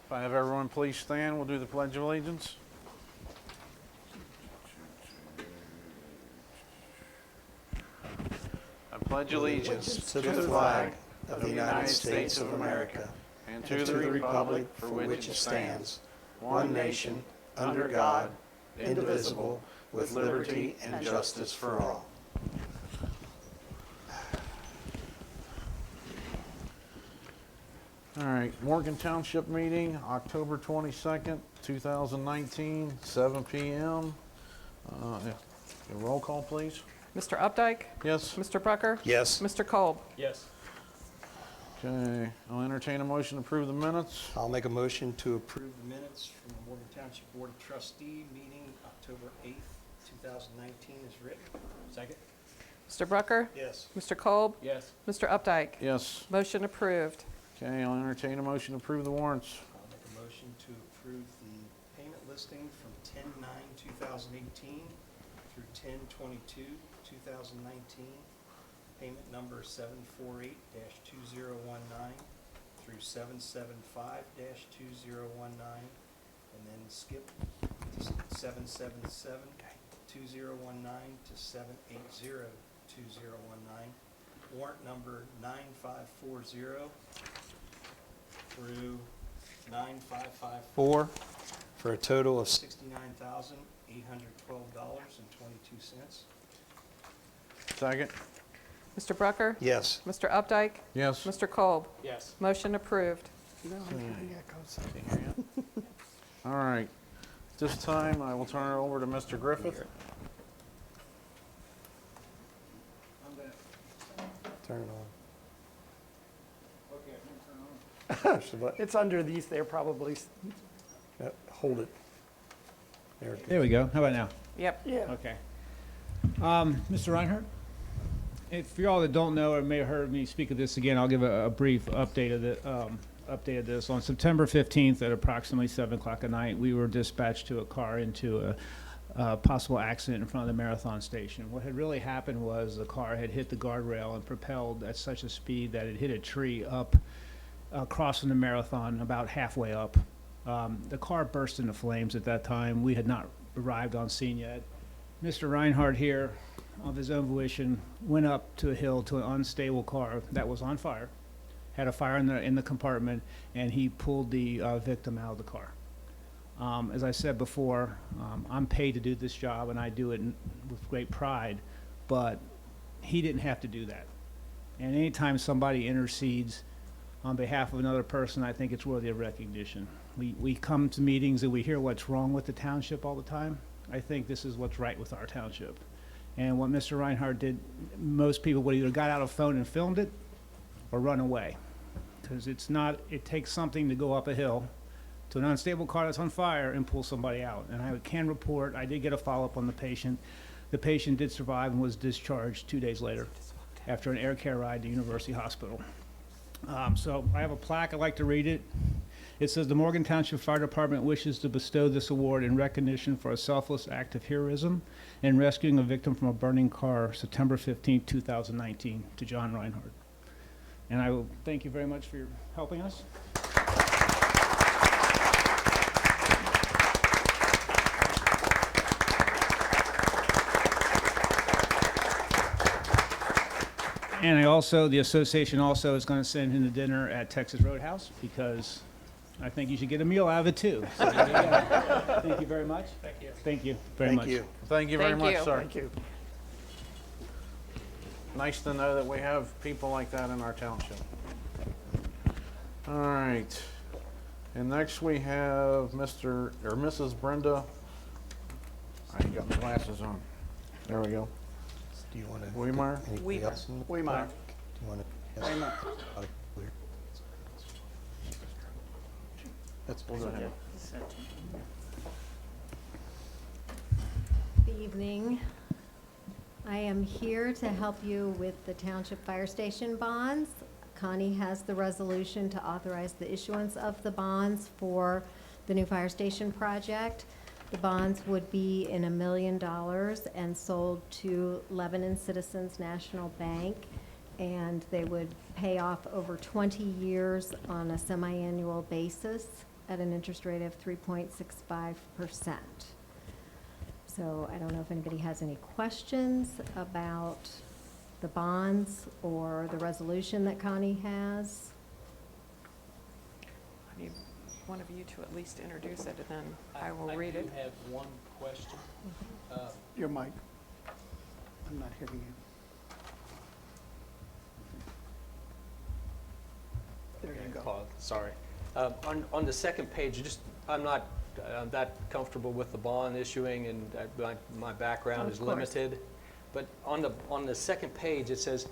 If I have everyone please stand, we'll do the Pledge of Allegiance. I pledge allegiance to the flag of the United States of America and to the republic for which it stands, one nation, under God, indivisible, with liberty and justice for all. All right, Morgan Township meeting, October 22nd, 2019, 7 p.m. Roll call, please. Mr. Updike? Yes? Mr. Brucker? Yes. Mr. Kolb? Yes. Okay, I'll entertain a motion to approve the minutes. I'll make a motion to approve. Approve the minutes from the Morgan Township Board of Trustee meeting October 8th, 2019 is written. Second? Mr. Brucker? Yes. Mr. Kolb? Yes. Mr. Updike? Yes. Motion approved. Okay, I'll entertain a motion to approve the warrants. I'll make a motion to approve the payment listing from 10/9/2018 through 10/22/2019. Payment number 748-2019 through 775-2019, and then skip to 777-2019 to 780-2019. Warrant number 9540 through 9554. For a total of $69,812.22. Second? Mr. Brucker? yes. Mr. Updike? Yes. Mr. Kolb? Yes. Motion approved. All right, this time I will turn it over to Mr. Griffith. Turn it Okay, on. Push the button. It's under these there probably. Yep, hold it. There it There goes. we go. How about now? Yep. Yeah. Okay. Mr. Reinhardt, for y'all that don't know or may have heard me speak of this again, I'll give a brief update of this. On September 15th at approximately 7 o'clock at night, we were dispatched to a car into a possible accident in front of the Marathon station. What had really happened was the car had hit the guardrail and propelled at such a speed that it hit a tree up crossing the Marathon about halfway up. The car burst into flames at that time. We had not arrived on scene yet. Mr. Reinhardt here, of his own volition, went up to a hill to an unstable car that was on fire, had a fire in the compartment, and he pulled the victim out of the car. As I said before, I'm paid to do this job, and I do it with great pride, but he didn't have to do that. And anytime somebody intercedes on behalf of another person, I think it's worthy of recognition. We come to meetings and we hear what's wrong with the township all the time. I think this is what's right with our township. And what Mr. Reinhardt did, most people would either got out a phone and filmed it or run away. Because it takes something to go up a hill to an unstable car that's on fire and pull somebody out. And I can report, I did get a follow-up on the patient. The patient did survive and was discharged 2 days later after an air care ride to University Hospital. So I have a plaque, I'd like to read it. It says, the Morgan Township Fire Department wishes to bestow this award in recognition for a selfless act of heroism in rescuing a victim from a burning car, September 15, 2019, to John Reinhardt. And I will thank you very much for your helping us. And the association also is going to send him to dinner at Texas Roadhouse because I think you should get a meal out of it too. So there you go. Thank you very much. Thank you. Thank you very Thank much. you. Thank you very Thank much, you. sir. Thank you. Nice to know that we have people like that in our township. All right. And next we have Mrs. Brenda. I ain't got my glasses on. There we go. Do you want to? Weimar? Anybody else in the We might. Do you want to? Weimar. We'll go ahead. Good evening. I am here to help you with the Township Fire Station bonds. Connie has the resolution to authorize the issuance of the bonds for the new fire station project. The bonds would be in $1 million and sold to Lebanon Citizens National Bank, and they would pay off over 20 years on a semi-annual basis. at an interest rate of 3.65%. So I don't know if anybody has any questions about the bonds or the resolution that Connie has. I need one of you to at least introduce it, and then I will read it. I do have one question. Your mic. I'm not hearing you. There you go. Sorry. On the second page, I'm not that comfortable with the bond issuing, and my background Of is course. limited. But on the second page, it says,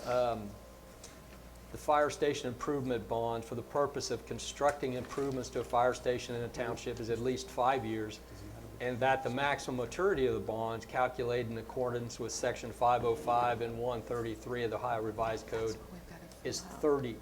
the fire station improvement bond for the purpose of constructing improvements to a fire station in a township is at least 5 years, and that the maximum maturity of the bonds calculated in accordance with section 505 and 133 of the Ohio Revised Code is 30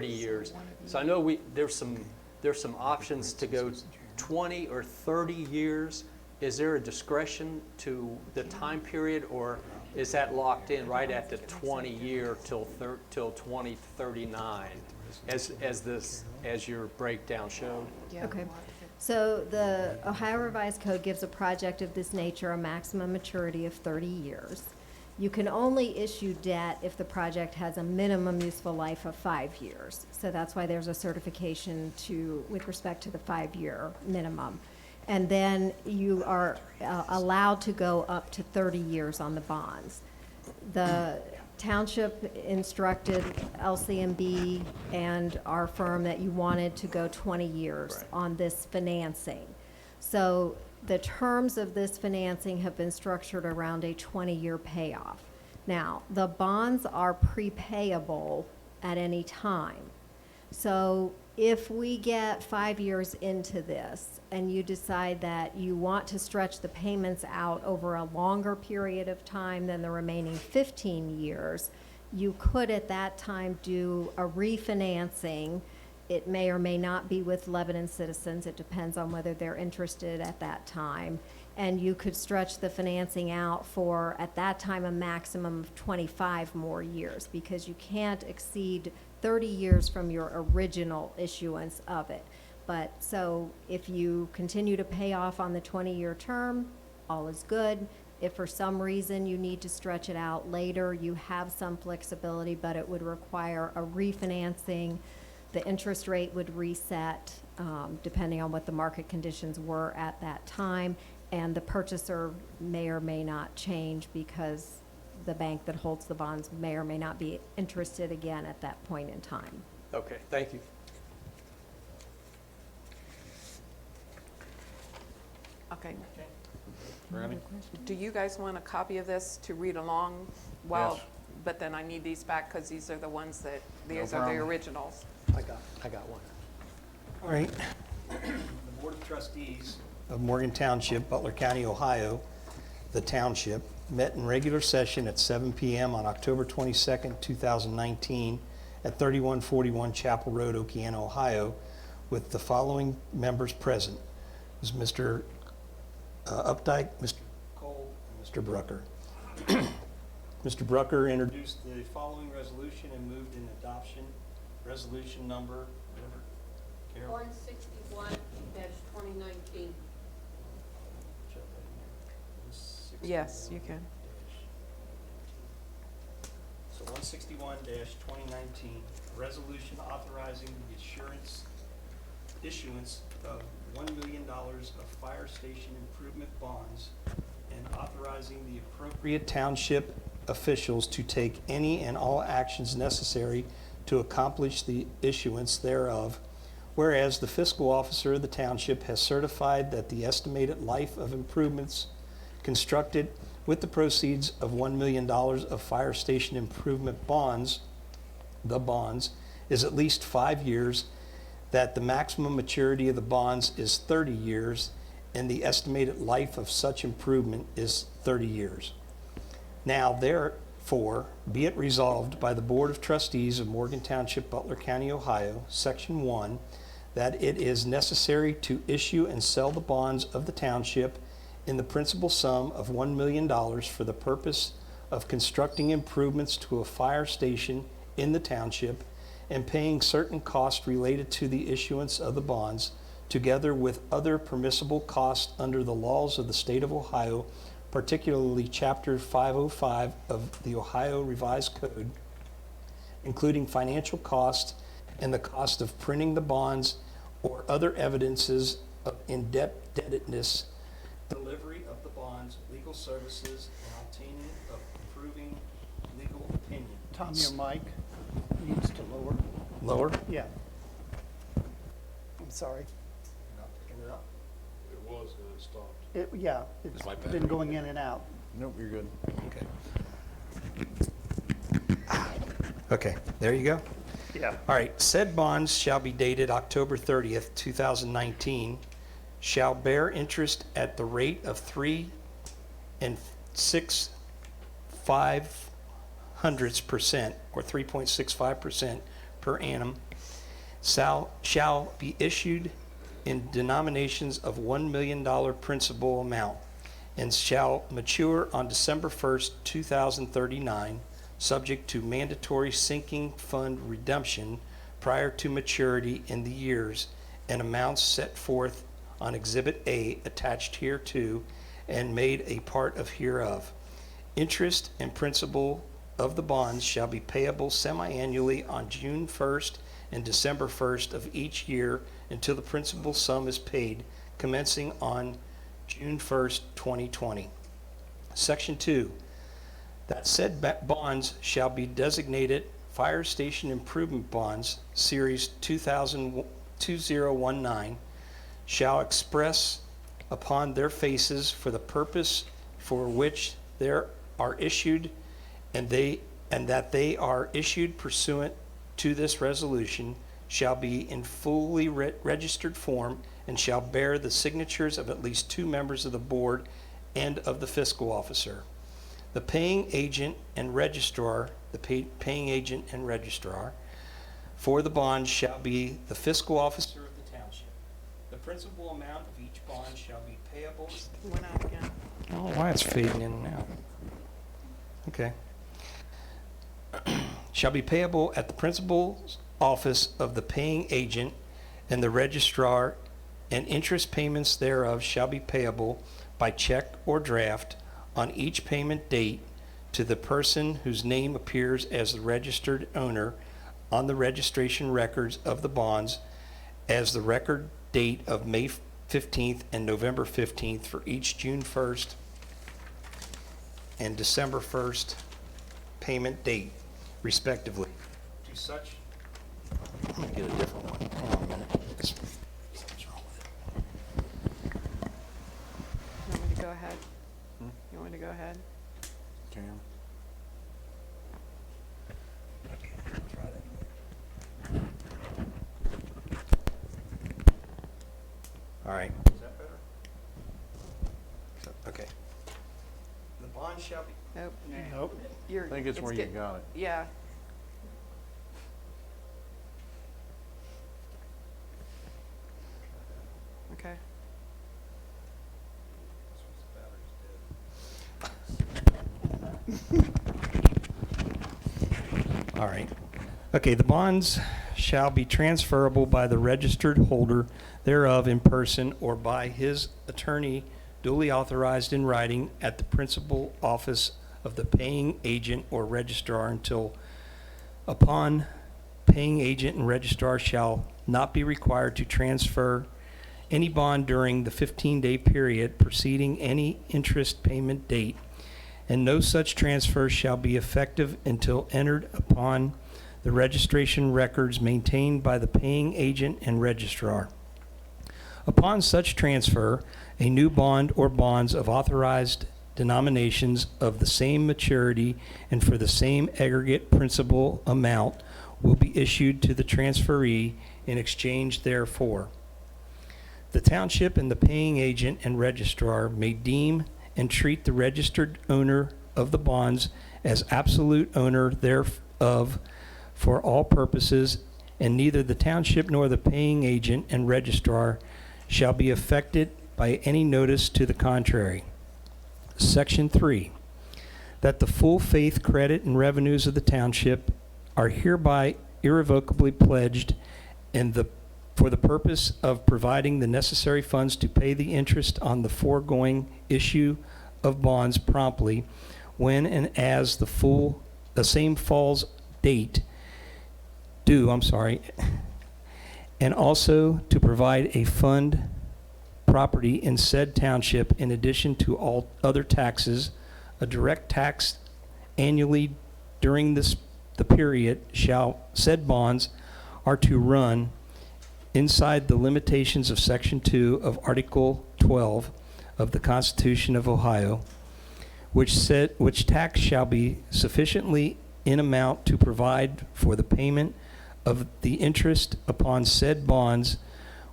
years. So I know there's some options to go 20 or 30 years. Is there a discretion to the time period, or is that locked in right at the 20-year till 2039, as your breakdown showed? Okay. So the Ohio Revised Code gives a project of this nature a maximum maturity of 30 years. You can only issue debt if the project has a minimum useful life of 5 years. So that's why there's a certification with respect to the 5-year minimum. And then you are allowed to go up to 30 years on the bonds. The township instructed LCMB and our firm that you wanted to go 20 years on this financing. So the terms of this financing have been structured around a 20-year payoff. Now, the bonds are prepayable at any time. So if we get 5 years into this and you decide that you want to stretch the payments out over a longer period of time than the remaining 15 years, you could at that time do a refinancing. It may or may not be with Lebanon Citizens. It depends on whether they're interested at that time. And you could stretch the financing out for, at that time, a maximum of 25 more years, because you can't exceed 30 years from your original issuance of it. But so if you continue to pay off on the 20-year term, all is good. If for some reason you need to stretch it out later, you have some flexibility, but it would require a refinancing. The interest rate would reset depending on what the market conditions were at that time, and the purchaser may or may not change because the bank that holds the bonds may or may not be interested again at that point in time. Okay, thank you. Okay. Randy? Do you guys want a copy of this to read along? Well, but then I need these back because these are the ones that, these are the problem. originals. I got one. All right. The Board of Trustees Of Morgan Township, Butler County, Ohio, the township, met in regular session at 7 p.m. on October 22nd, 2019, at 3141 Chapel Road, Okeana, Ohio, with the following members present. It was Mr. Updike, Mr. Cole, and Mr. Brucker. Mr. Brucker introduced the following resolution and moved in adoption. Resolution number, whatever, Carol? 161-2019. Yes, you can. So 161-2019, resolution authorizing the issuance of $1 million of fire station improvement bonds and authorizing the appropriate township officials to take any and all actions necessary to accomplish the issuance thereof. Whereas the fiscal officer of the township has certified that the estimated life of improvements constructed with the proceeds of $1 million of fire station improvement bonds, the bonds, is at least 5 years, that the maximum maturity of the bonds is 30 years, and the estimated life of such improvement is 30 years. Now, therefore, be it resolved by the Board of Trustees of Morgan Township, Butler County, Ohio, Section 1, that it is necessary to issue and sell the bonds of the township in the principal sum of $1 million for the purpose of constructing improvements to a fire station in the township and paying certain costs related to the issuance of the bonds, together with other permissible costs under the laws of the state of Ohio, particularly Chapter 505 of the Ohio Revised Code, including financial costs and the cost of printing the bonds or other evidences of indebtedness, delivery of the bonds, legal services, and obtaining of approving legal opinion. Tom, your mic needs to lower. Lower? Yeah. I'm sorry. Not picking it up. It was, and it stopped. Yeah, it's my been battery going in and out. Nope, you're good. Okay. Okay, there you go. Yeah. All right, said bonds shall be dated October 30th, 2019, shall bear interest at the rate of 3 6/500% or 3.65% per annum, shall be issued in denominations of $1 million principal amount, and shall mature on December 1st, 2039, subject to mandatory sinking fund redemption prior to maturity in the years and amounts set forth on Exhibit A attached hereto and made a part of hereof. Interest and principal of the bonds shall be payable semi-annually on June 1st and December 1st of each year until the principal sum is paid, commencing on June 1st, 2020. Section 2. That said bonds shall be designated Fire Station Improvement Bonds, Series 2019, shall express upon their faces for the purpose for which they are issued, and that they are issued pursuant to this resolution, shall be in fully registered form, and shall bear the signatures of at least 2 members of the board and of the fiscal officer. The paying agent and registrar, for the bond shall be the fiscal officer of the township. The principal amount of each bond shall be payable. Went out again. I don't know why it's fading in and out. Okay. Shall be payable at the principal's office of the paying agent and the registrar, and interest payments thereof shall be payable by check or draft on each payment date to the person whose name appears as the registered owner on the registration records of the bonds as the record date of May 15th and November 15th for each June 1st and December 1st payment date, respectively. To such, I'm going to get a different one. Hang on a minute. Something's wrong with it. You want me to go ahead? You want me to go ahead? Cam? Okay, let's try that. All right. Is that better? Okay. The bond shall be. Nope. Nope. You're, I think it's where you got it. Yeah. Okay. All right. Okay, the bonds shall be transferable by the registered holder thereof in person or by his attorney duly authorized in writing at the principal office of the paying agent or registrar until upon paying agent and registrar shall not be required to transfer any bond during the 15-day period preceding any interest payment date, and no such transfer shall be effective until entered upon the registration records maintained by the paying agent and registrar. Upon such transfer, a new bond or bonds of authorized denominations of the same maturity and for the same aggregate principal amount will be issued to the transferee in exchange therefor. The township and the paying agent and registrar may deem and treat the registered owner of the bonds as absolute owner thereof for all purposes, and neither the township nor the paying agent and registrar shall be affected by any notice to the contrary. Section 3, that the full faith, credit, and revenues of the township are hereby irrevocably pledged, and the for the purpose of providing the necessary funds to pay the interest on the foregoing issue of bonds promptly when and as the same falls date due, and also to provide a fund property in said township in addition to all other taxes, a direct tax annually during the period said bonds are to run inside the limitations of Section 2 of Article 12 of the Constitution of Ohio, which tax shall be sufficiently in amount to provide for the payment of the interest upon said bonds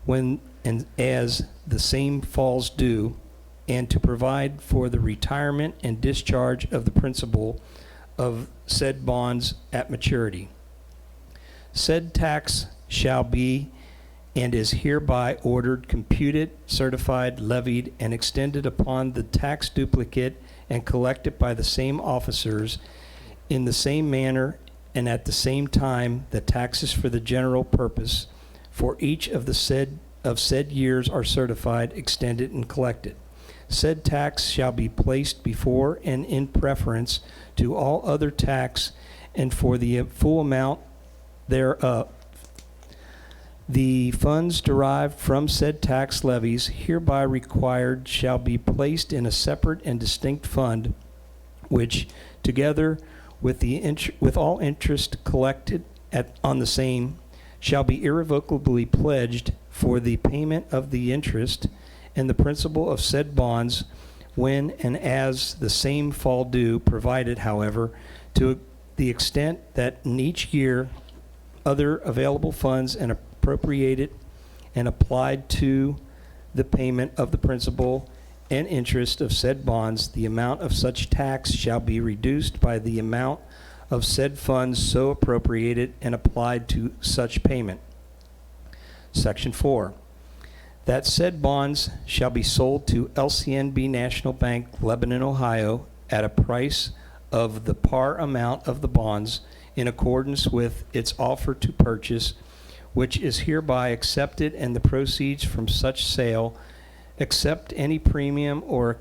when and as the same falls due, and to provide for the retirement and discharge of the principal of said bonds at maturity. Said tax shall be and is hereby ordered, computed, certified, levied, and extended upon the tax duplicate and collected by the same officers in the same manner and at the same time the taxes for the general purpose for each of the said years are certified, extended, and collected. Said tax shall be placed before and in preference to all other tax and for the full amount thereof. The funds derived from said tax levies hereby required shall be placed in a separate and distinct fund, which, together with all interest collected on the same, shall be irrevocably pledged for the payment of the interest and the principal of said bonds when and as the same fall due, provided, however, to the extent that in each year other available funds and appropriated and applied to the payment of the principal and interest of said bonds, the amount of such tax shall be reduced by the amount of said funds so appropriated and applied to such payment. Section 4. That said bonds shall be sold to LCNB National Bank, Lebanon, Ohio, at a price of the par amount of the bonds in accordance with its offer to purchase, which is hereby accepted, and the proceeds from such sale, except any premium or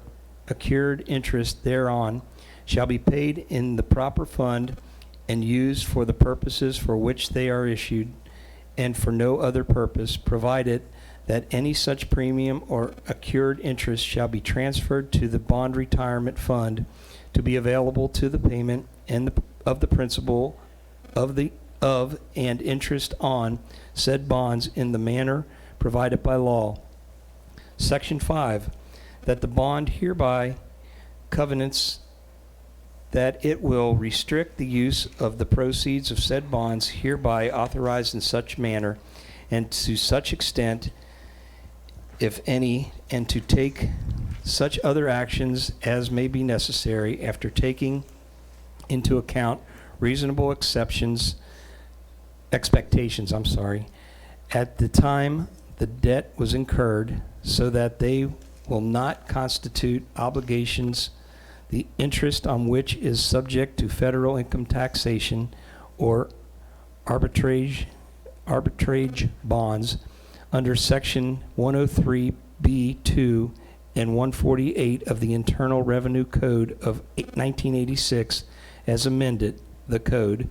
accrued interest thereon, shall be paid in the proper fund and used for the purposes for which they are issued, and for no other purpose, provided that any such premium or accrued interest shall be transferred to the bond retirement fund to be available to the payment of the principal of and interest on said bonds in the manner provided by law. Section 5, that the bond hereby covenants that it will restrict the use of the proceeds of said bonds hereby authorized in such manner and to such extent, if any, and to take such other actions as may be necessary after taking into account reasonable expectations, at the time the debt was incurred, so that they will not constitute obligations, the interest on which is subject to federal income taxation or arbitrage bonds under Section 103B2 and 148 of the Internal Revenue Code of 1986 as amended, the code,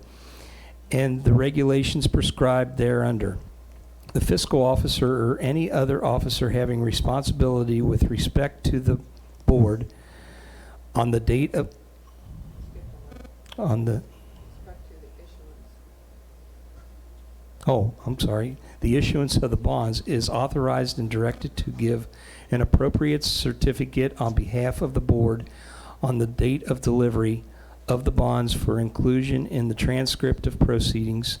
and the regulations prescribed thereunder. The fiscal officer or any other officer having responsibility with respect to the board on the date of the issuance of the bonds is authorized and directed to give an appropriate certificate on behalf of the board on the date of delivery of the bonds for inclusion in the transcript of proceedings,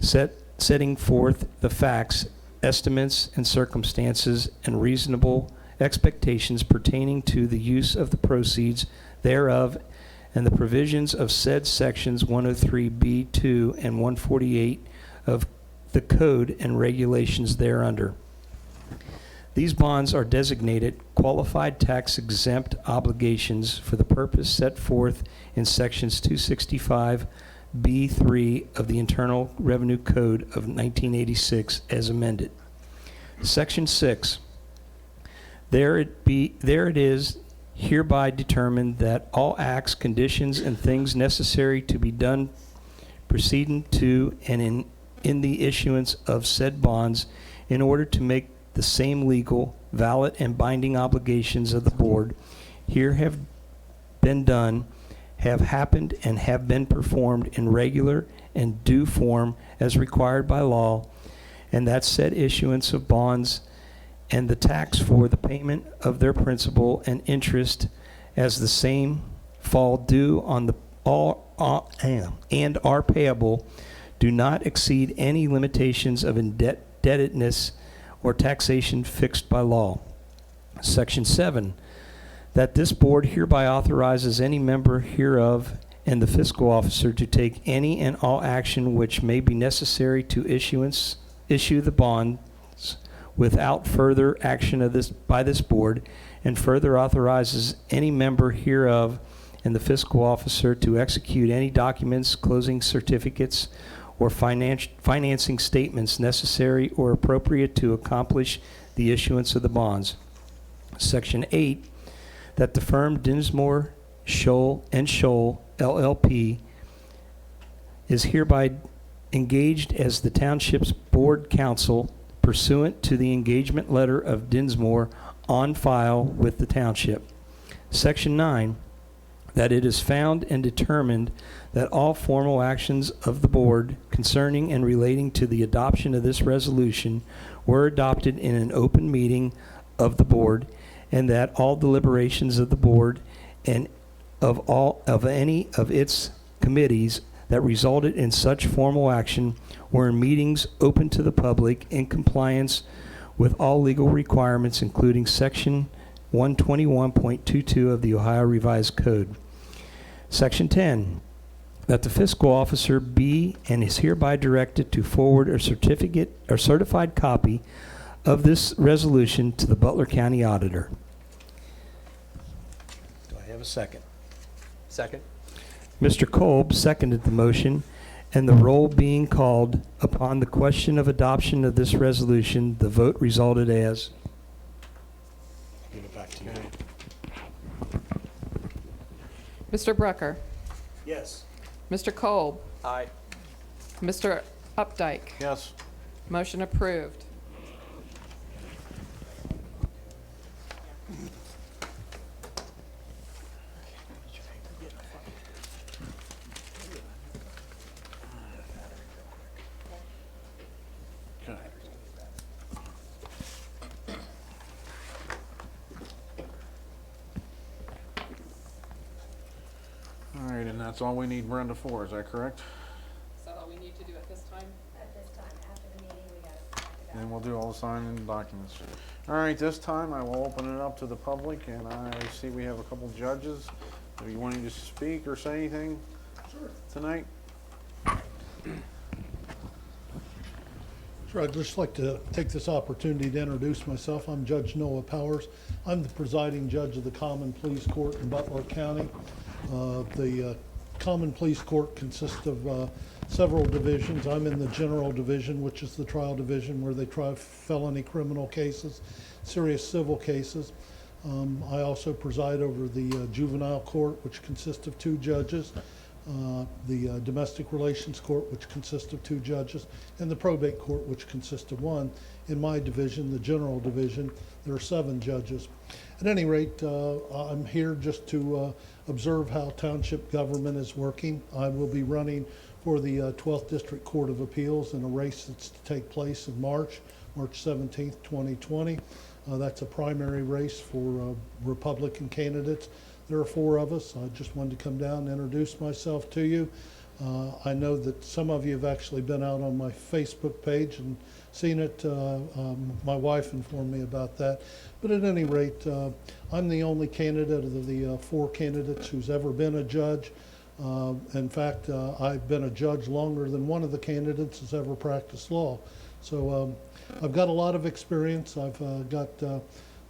setting forth the facts, estimates, and circumstances and reasonable expectations pertaining to the use of the proceeds thereof and the provisions of said sections 103B2 and 148 of the code and regulations thereunder. These bonds are designated qualified tax exempt obligations for the purpose set forth in sections 265 B3 of the Internal Revenue Code of 1986 as amended. Section 6, there it is hereby determined that all acts, conditions, and things necessary to be done proceeding to and in the issuance of said bonds in order to make the same legal, valid, and binding obligations of the board here have been done, have happened, and have been performed in regular and due form as required by law, and that said issuance of bonds and the tax for the payment of their principal and interest as the same fall due on the and are payable do not exceed any limitations of indebtedness or taxation fixed by law. Section 7, that this board hereby authorizes any member hereof and the fiscal officer to take any and all action which may be necessary to issue the bonds without further action of this by this board, and further authorizes any member hereof and the fiscal officer to execute any documents, closing certificates, or financing statements necessary or appropriate to accomplish the issuance of the bonds. Section 8, that the firm Dinsmore, Scholl & Scholl, LLP, is hereby engaged as the Township's Board Counsel pursuant to the engagement letter of Dinsmore on file with the Township. Section 9, that it is found and determined that all formal actions of the Board concerning and relating to the adoption of this resolution were adopted in an open meeting of the Board, and that all deliberations of the Board and of any of its committees that resulted in such formal action were in meetings open to the public in compliance with all legal requirements, including Section 121.22 of the Ohio Revised Code. Section 10, that the fiscal officer be and is hereby directed to forward a certificate or certified copy of this resolution to the Butler County Auditor. Do I have a second? Second. Mr. Kolb seconded the motion, and the roll being called upon the question of adoption of this resolution, the vote resulted as. I'll give it back to you. Mr. Brucker, Yes. Mr. Kolb, Aye. Mr. Updike. Yes. Motion approved. Okay. All right, and that's all we need Brenda for, is that correct? Is that all we need to do at this time? At this time, after the meeting, we got to And we'll do all the signing documents. All right, this time I will open it up to the public, and I see we have a couple judges. Are you wanting to speak or say anything tonight? Sure, I'd just like to take this opportunity to introduce myself. I'm Judge Noah Powers. I'm the presiding judge of the Common Pleas Court in Butler County. The Common Pleas Court consists of several divisions. I'm in the General Division, which is the trial division where they try felony criminal cases, serious civil cases. I also preside over the Juvenile Court, which consists of 2 judges, the Domestic Relations Court, which consists of 2 judges, and the Probate Court, which consists of 1. In my division, the General Division, there are 7 judges. At any rate, I'm here just to observe how township government is working. I will be running for the 12th District Court of Appeals in a race that's to take place in March 17th, 2020. That's a primary race for Republican candidates. There are 4 of us. I just wanted to come down and introduce myself to you. I know that some of you have actually been out on my Facebook page and seen it. My wife informed me about that. But at any rate, I'm the only candidate of the 4 candidates who's ever been a judge. In fact, I've been a judge longer than one of the candidates has ever practiced law. So I've got a lot of experience. I've got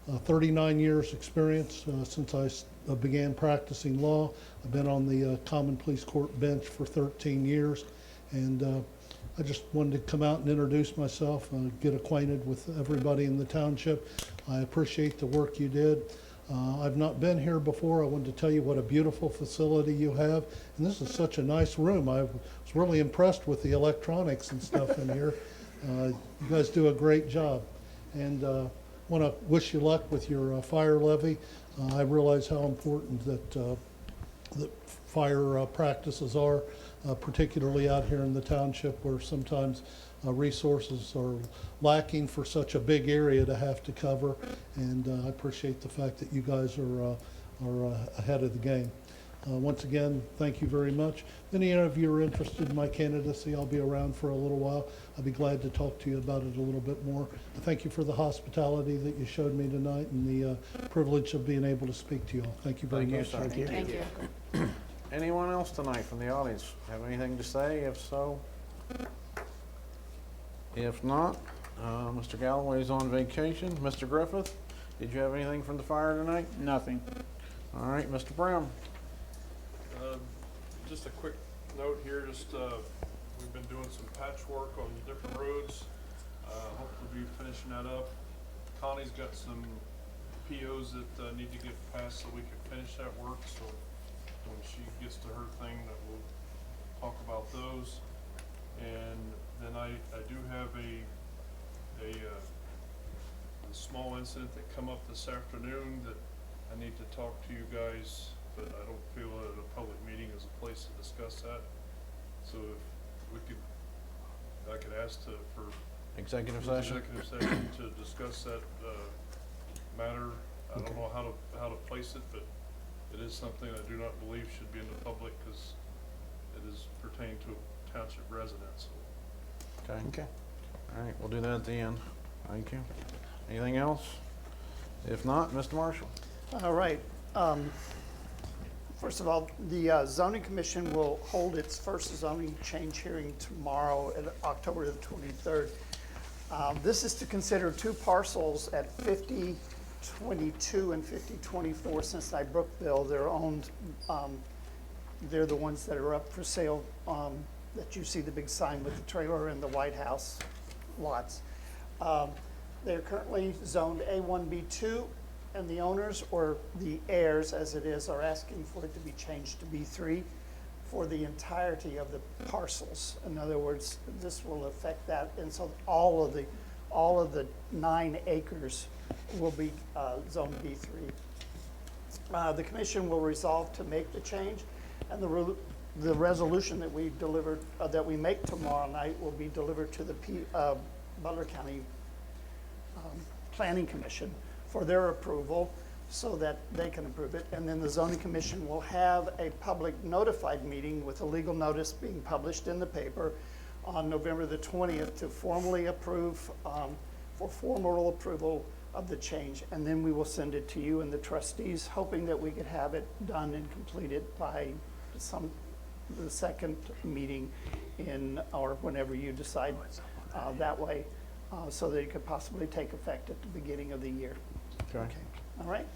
39 years experience since I began practicing law. I've been on the Common Pleas Court bench for 13 years, and I just wanted to come out and introduce myself, get acquainted with everybody in the township. I appreciate the work you did. I've not been here before. I wanted to tell you what a beautiful facility you have, and this is such a nice room. I was really impressed with the electronics and stuff in here. You guys do a great job, and want to wish you luck with your fire levy. I realize how important that fire practices are, particularly out here in the township where sometimes resources are lacking for such a big area to have to cover. And I appreciate the fact that you guys are ahead of the game. Once again, thank you very much. If any of you are interested in my candidacy, I'll be around for a little while. I'd be glad to talk to you about it a little bit more. Thank you for the hospitality that you showed me tonight and the privilege of being able to speak to you all. Thank you very much. Thank you. Thank you. Anyone else tonight from the audience have anything to say? If so, if not, Mr. Galloway's on vacation. Mr. Griffith, did you have anything from the fire tonight? Nothing. All right, Mr. Brown. Just a quick note here, we've been doing some patchwork on different roads. Hopefully be finishing that up. Connie's got some POs that need to get passed so we can finish that work. So when she gets to her thing, that we'll talk about those. And then I do have a small incident that come up this afternoon that I need to talk to you guys, but I don't feel that a public meeting is a place to discuss that. So if I could ask for Executive session. to discuss that matter. I don't know how to place it, but it is something I do not believe should be in the public because it is pertaining to a township resident. So. Okay. All right, we'll do that at the end. Thank you. Anything else? If not, Mr. Marshall. All right. First of all, the zoning commission will hold its first zoning change hearing tomorrow, October the 23rd. This is to consider two parcels at 5022 and 5024 Cincinnati Brookville. They're owned, they're the ones that are up for sale, that you see the big sign with the trailer and the White House lots. They're currently zoned A1B2, and the owners, or the heirs as it is, are asking for it to be changed to B3 for the entirety of the parcels. In other words, this will affect that, and so all of the 9 acres will be zoned B3. The commission will resolve to make the change, and the resolution that we delivered, that we make tomorrow night, will be delivered to the Butler County Planning Commission for their approval so that they can approve it. And then the zoning commission will have a public notified meeting with a legal notice being published in the paper on November the 20th to formally approve, for formal approval of the change. And then we will send it to you and the trustees, hoping that we could have it done and completed by the second meeting or whenever you decide that way, so that it could possibly take effect at the beginning of the year. Okay. All right.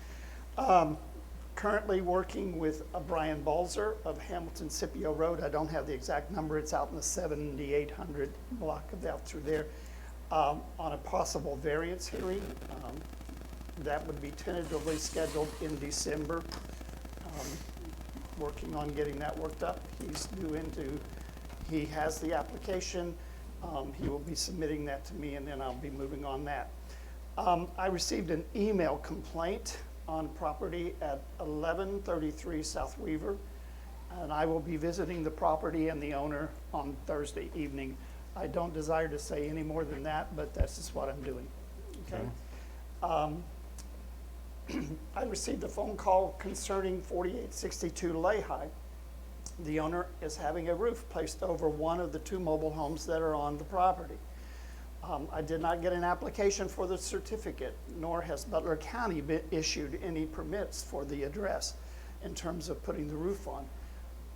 Currently working with Brian Balzer of Hamilton Scipio Road. I don't have the exact number. It's out in the 7800 block out through there, on a possible variance hearing. That would be tentatively scheduled in December. Working on getting that worked up. He has the application. He will be submitting that to me, and then I'll be moving on that. I received an email complaint on property at 1133 South Weaver, and I will be visiting the property and the owner on Thursday evening. I don't desire to say any more than that, but that's just what I'm doing. Okay. I received a phone call concerning 4862 Lehigh. The owner is having a roof placed over one of the 2 mobile homes that are on the property. I did not get an application for the certificate, nor has Butler County issued any permits for the address in terms of putting the roof on.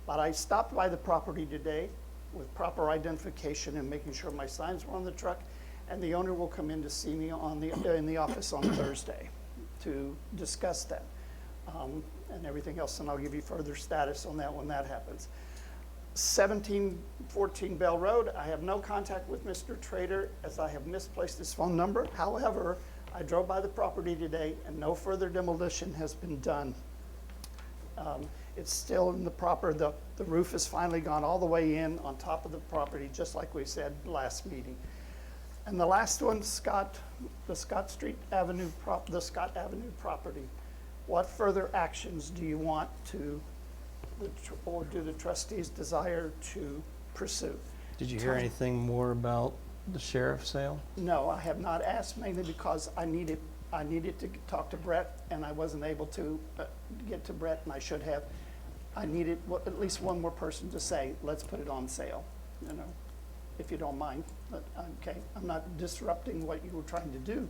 But I stopped by the property today with proper identification and making sure my signs were on the truck, and the owner will come in to see me in the office on Thursday. to discuss that. And everything else, and I'll give you further status on that when that happens. 1714 Bell Road, I have no contact with Mr. Trader as I have misplaced his phone number. However, I drove by the property today and no further demolition has been done. It's still in the proper, the roof has finally gone all the way in on top of the property, just like we said last meeting. And the last one, the Scott Avenue property. What further actions do you want to, or do the trustees desire to pursue? Did you hear anything more about the sheriff's sale? No, I have not asked, mainly because I needed to talk to Brett, and I wasn't able to get to Brett, and I should have. I needed at least one more person to say, let's put it on sale, you know, if you don't mind. But, okay, I'm not disrupting what you were trying to do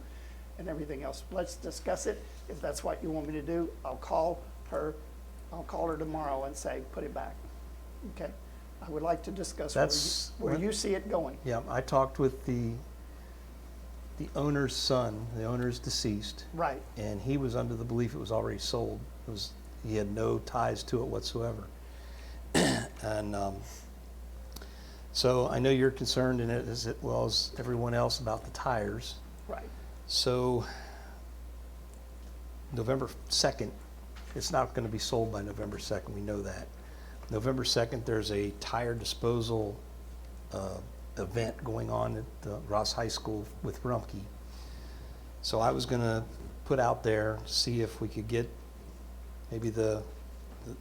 and everything else. Let's discuss it. If that's what you want me to do, I'll call her tomorrow and say, put it back, okay? I would like to discuss where you see it going. Yeah, I talked with the owner's son. The owner's deceased. Right. And he was under the belief it was already sold. He had no ties to it whatsoever. And so I know you're concerned in it as well as everyone else about the tires. Right. So November 2nd, it's not going to be sold by November 2nd. We know that. November 2nd, there's a tire disposal event going on at Ross High School with Rumpke. So I was going to put out there, see if we could get maybe the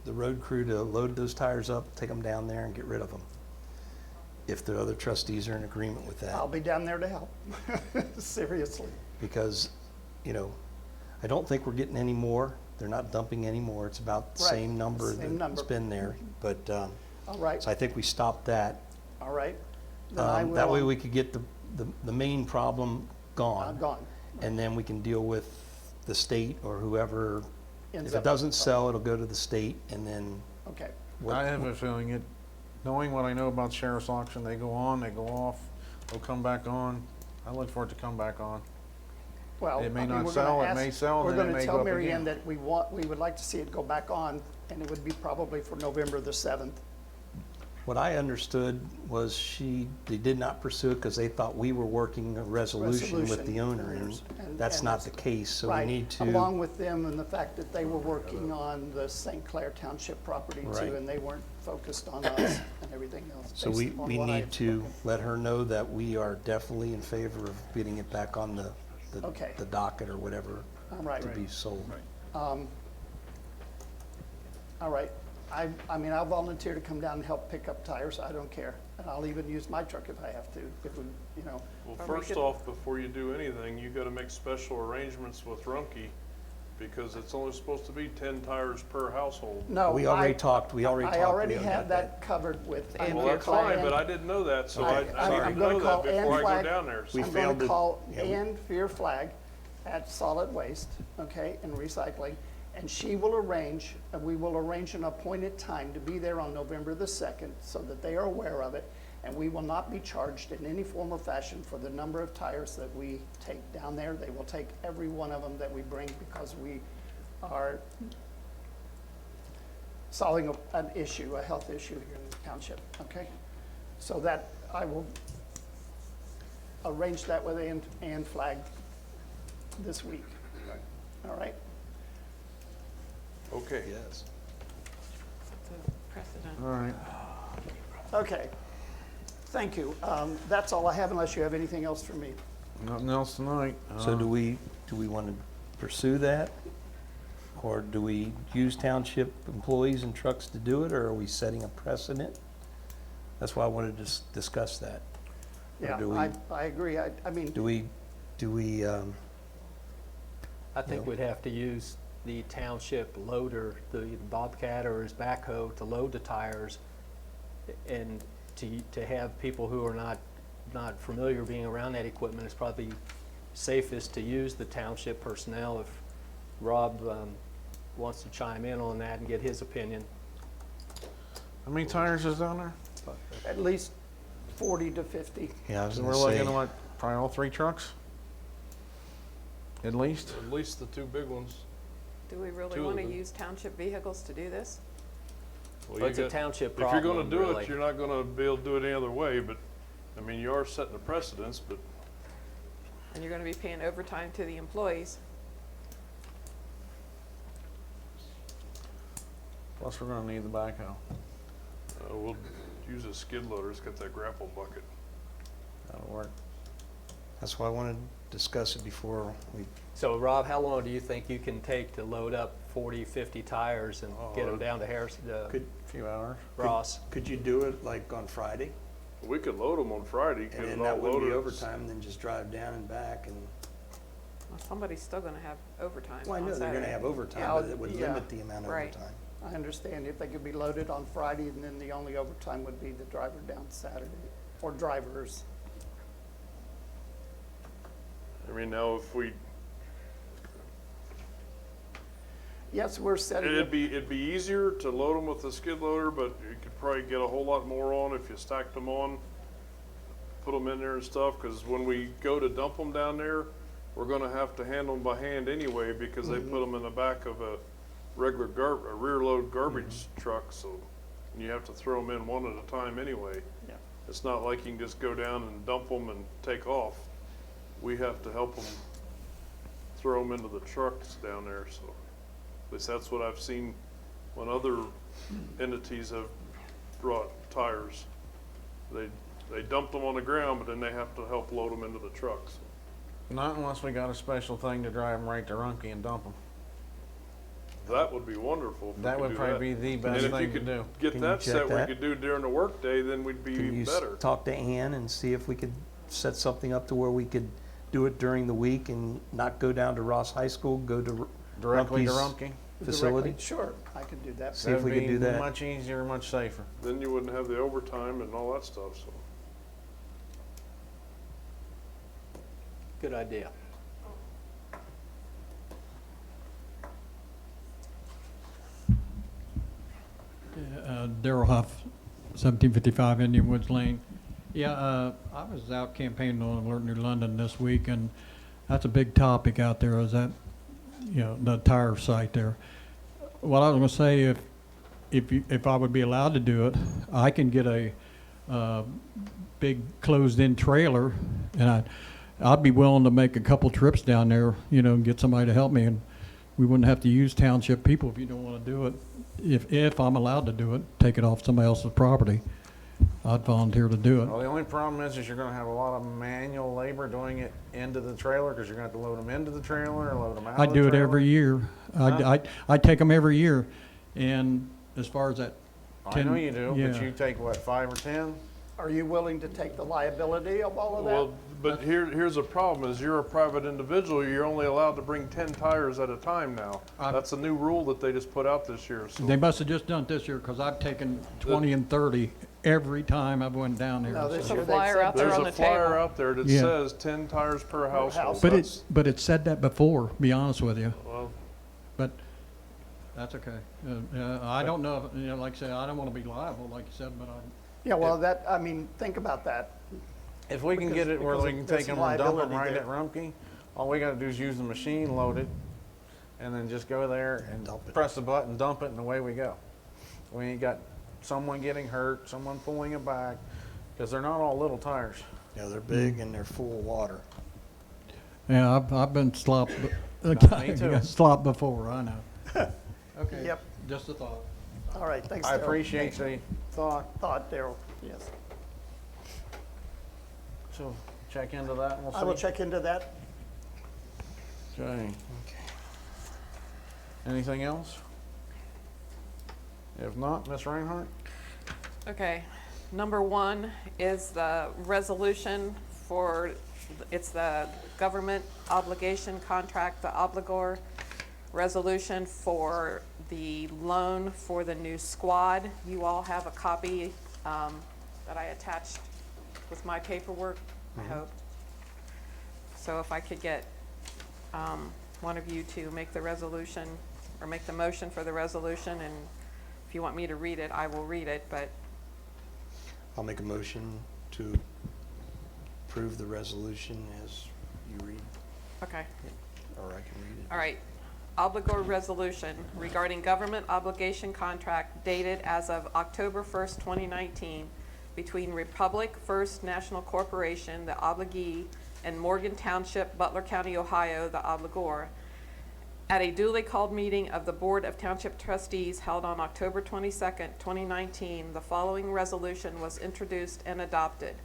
road crew to load those tires up, take them down there and get rid of them, if the other trustees are in agreement with that. I'll be down there to help, seriously. Because, you know, I don't think we're getting any more. They're not dumping any more. It's about the Right, same number same that's number. been there. But, All right, so I think we stopped that. all right. Then I That way will, we could get the main problem gone. gone. And then we can deal with the state or whoever. Ends If it up- doesn't sell, it'll go to the state and then. Okay, what- I have a feeling knowing what I know about sheriff's auction, they go on, they go off, they'll come back on. I look for it to come back on. well. It may I mean, not we're sell, gonna it may ask- sell, We're then it gonna may tell go up Mary Ann again. that we would like to see it go back on, and it would be probably for November the 7th. What I understood was they did not pursue it because they thought we were working a resolution with the owner, and that's not the case, so we Right, need to. along with them and the fact that they were working on the St. Clair Township property too, Right. and they weren't focused on us and everything else. So based we upon what need I've to spoken. let her know that we are definitely in favor of getting it back on Okay. the docket or whatever All right. to be sold. All right, I mean, I'll volunteer to come down and help pick up tires, I don't care. And I'll even use my truck if I have to, if we, you know. Well, or we first could- off, before you do anything, you gotta make special arrangements with Rumpke, because it's only supposed to be 10 tires per household. No, We already I talked, we already talked. I already we have got that covered with. I'm Well, gonna that's call fine, Ann- but I didn't know that, so Okay. I I'm need to gonna know call that Ann before I Flag. go down there. We I'm failed gonna to- call yeah, we- Ann Fear Flag at Solid Waste, okay, and Recycling, and she will arrange, and we will arrange an appointed time to be there on November the 2nd, so that they are aware of it, and we will not be charged in any form or fashion for the number of tires that we take down there. They will take every one of them that we bring, because we are solving an issue, a health issue here in the township, okay? So that, I will arrange that with Ann Flag this week, all right? Okay. Yes. It's a precedent. All right. Okay, thank you. That's all I have, unless you have anything else for me. Nothing else tonight. So do we want to pursue that? Or do we use township employees and trucks to do it, or are we setting a precedent? That's why I wanted to discuss that. Or Yeah, do we- I agree. I mean, Do we, I think Yeah. we'd have to use the township loader, the Bobcat or his backhoe to load the tires, and to have people who are not familiar being around that equipment, it's probably safest to use the township personnel. If Rob wants to chime in on that and get his opinion. How many tires is down there? at least 40 to 50. yeah, I was So going we're to looking say, at what, probably all 3 trucks? At least? At least the two big ones. Do we really Two of want to them. use township vehicles to do this? Well, But it's you a got- township If you're problem, gonna do really. it, you're not gonna be able to do it any other way, but, I mean, you are setting a precedence, but And you're going to be paying overtime to the employees. Plus, we're gonna need the backhoe. we'll use a skid loader. It's got that grapple bucket. That'll work. That's why I wanted to discuss it before we, So Rob, how long do you think you can take to load up 40, 50 tires and get them down to Harris, could, A few hours. Ross? could you do it like on Friday? We could load them on Friday, And get it then all that wouldn't be loaded. overtime, then just drive down and back and, Well, somebody's still going to have overtime well, I on know they're gonna Saturday. have overtime, Yeah, but it would yeah. limit the amount of Right. overtime. I understand if they could be loaded on Friday, and then the only overtime would be the driver down Saturday, or drivers. I mean, now if we, Yes, we're setting it'd it, be easier to load them with the skid loader, but you could probably get a whole lot more on if you stacked them on, put them in there and stuff, because when we go to dump them down there, we're gonna have to handle them by hand anyway, because they put them in the back of a regular a rear load garbage truck, so you have to throw them in one at a time anyway. yeah. It's not like you can just go down and dump them and take off. We have to help them throw them into the trucks down there, so. At least that's what I've seen when other entities have brought tires. They dump them on the ground, but then they have to help load them into the trucks. Not unless we got a special thing to drive them right to Rumpke and dump them. That would be wonderful if we That could would do probably that. be the And best if you thing to could do. get Can you that check set where you that? could do during the workday, then we'd be Can you better. talk to Ann and see if we could set something up to where we could do it during the week and not go down to Ross High School, go to Directly to Rumpke's Rumpke. facility? Directly, sure, I could do that. See if we could do that. Much easier, much safer. Then you wouldn't have the overtime and all that stuff, so. Good idea. Darrell Huff, 1755 Indian Woods Lane. Yeah, I was out campaigning on Alert New London this week, and that's a big topic out there, is that, you know, the tire site there. What I was gonna say, if I would be allowed to do it, I can get a big closed-in trailer, and I'd be willing to make a couple trips down there, you know, and get somebody to help me, and we wouldn't have to use township people if you don't wanna do it. If I'm allowed to do it, take it off somebody else's property, I'd volunteer to do it. Well, the only problem is you're gonna have a lot of manual labor doing it into the trailer, because you're gonna have to load them into the trailer and load them out of the I do it trailer. every year. Huh? I take them every year, and as far as that, I know you do, but yeah. you take what, 5 or 10? Are you willing to take the liability of all of that? Well, but here's a problem, is you're a private individual, you're only allowed to bring 10 tires at a time now. That's a new rule that they just put out this year, so. they must have just done it this year, because I've taken 20 and 30 every time I've went down there. No, this so- year a they flyer said out there There's on a the flyer table. out there that Yeah. says 10 tires per household. But That's- it said that before, be honest with you, Well, but that's okay. I don't know, you know, like I said, I don't want to be liable, like you said, but Yeah, well, that, I mean, think about that. If we can get it where Because we can there's take some them and dump them liability right at Rumpke, all we gotta do is use the machine, load it, and then just go there and Dump it. press the button, dump it, and away we go. We ain't got someone getting hurt, someone pulling it back, because they're not all little tires. Yeah, they're big and they're full of water. yeah, I've been slopped, Me too. slopped before, I know. Okay. Yep. Just a thought. All right, thanks, I Darryl. appreciate the thought, Thought, Darryl, yes. so check into that and we'll see. I will check into that. Okay. Anything else? If not, Ms. Reinhardt? Okay, number one is the resolution for, it's the government obligation contract, the obligor resolution for the loan for the new squad. You all have a copy that I attached with my paperwork, I hope. So if I could get one of you to make the resolution, or make the motion for the resolution, and if you want me to read it, I will read it, but I'll make a motion to approve the resolution as you read. okay. Or I can read it. All right. Obligor resolution regarding government obligation contract dated as of October 1st, 2019, between Republic First National Corporation, the obligee, and Morgan Township, Butler County, Ohio, the obligor. At a duly called meeting of the Board of Township Trustees held on October 22nd, 2019, the following resolution was introduced and adopted.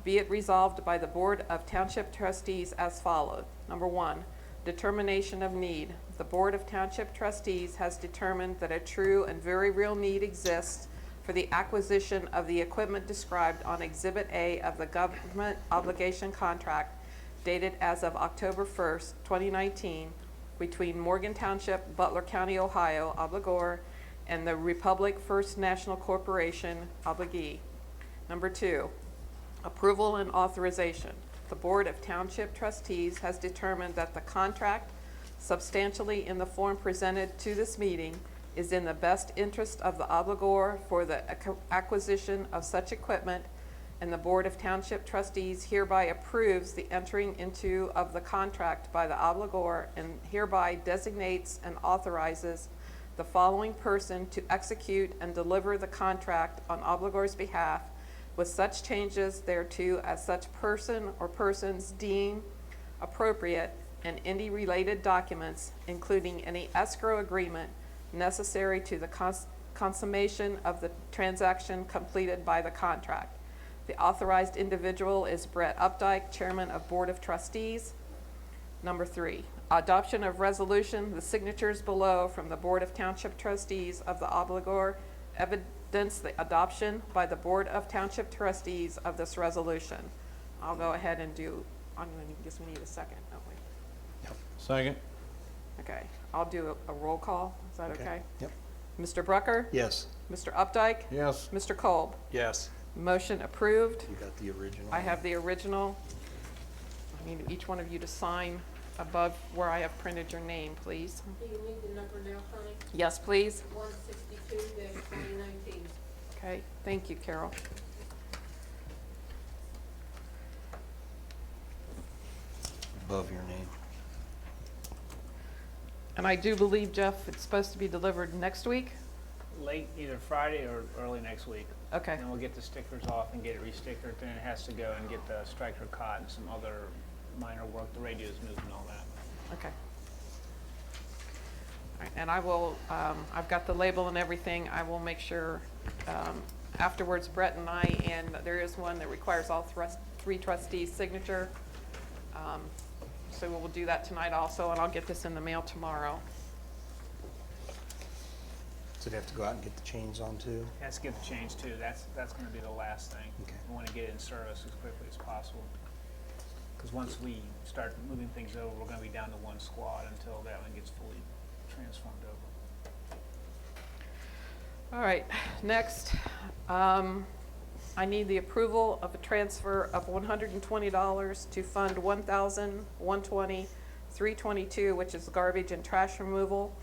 Be it resolved by the Board of Township Trustees as follows. Number one, determination of need. The Board of Township Trustees has determined that a true and very real need exists for the acquisition of the equipment described on Exhibit A of the government obligation contract dated as of October 1st, 2019, between Morgan Township, Butler County, Ohio, obligor, and the Republic First National Corporation, obligee. Number two, approval and authorization. The Board of Township Trustees has determined that the contract, substantially in the form presented to this meeting, is in the best interest of the obligor for the acquisition of such equipment, and the Board of Township Trustees hereby approves the entering into of the contract by the obligor and hereby designates and authorizes the following person to execute and deliver the contract on obligor's behalf with such changes thereto as such person or persons deem appropriate, and any related documents, including any escrow agreement necessary to the consummation of the transaction completed by the contract. The authorized individual is Brett Updike, Chairman of Board of Trustees. Number three, adoption of resolution. The signatures below from the Board of Township Trustees of the obligor evidence the adoption by the Board of Township Trustees of this resolution. I'll go ahead and do, I guess we need a second, don't we? Second? Okay, I'll do a roll call. Is that okay? Yep. Mr. Brucker? Yes. Mr. Updike? Yes. Mr. Kolb? Yes. Motion approved. You got the original? I have the original. I need each one of you to sign above where I have printed your name, please. Do you need the number now, Connie? Yes, please. 162-2019. Okay, thank you, Carol. Above your name. And I do believe, Jeff, it's supposed to be delivered next week? Late, either Friday or early next week. Okay, Then we'll get the stickers off and get it restickered, then it has to go and get the striker caught and some other minor work, the radios moved and all that. okay. All right, and I will, I've got the label and everything. I will make sure afterwards, Brett and I, and there is one that requires all three trustees' signature. So we'll do that tonight also, and I'll get this in the mail tomorrow. So they have to go out and get the chains on too? Has to get the change too, that's gonna be the last thing. Okay. We wanna get it in service as quickly as possible. Cause once we start moving things over, we're gonna be down to one squad until that one gets fully transformed over. All right, next, I need the approval of a transfer of $120 to Fund 1,120-322, which is garbage and trash removal,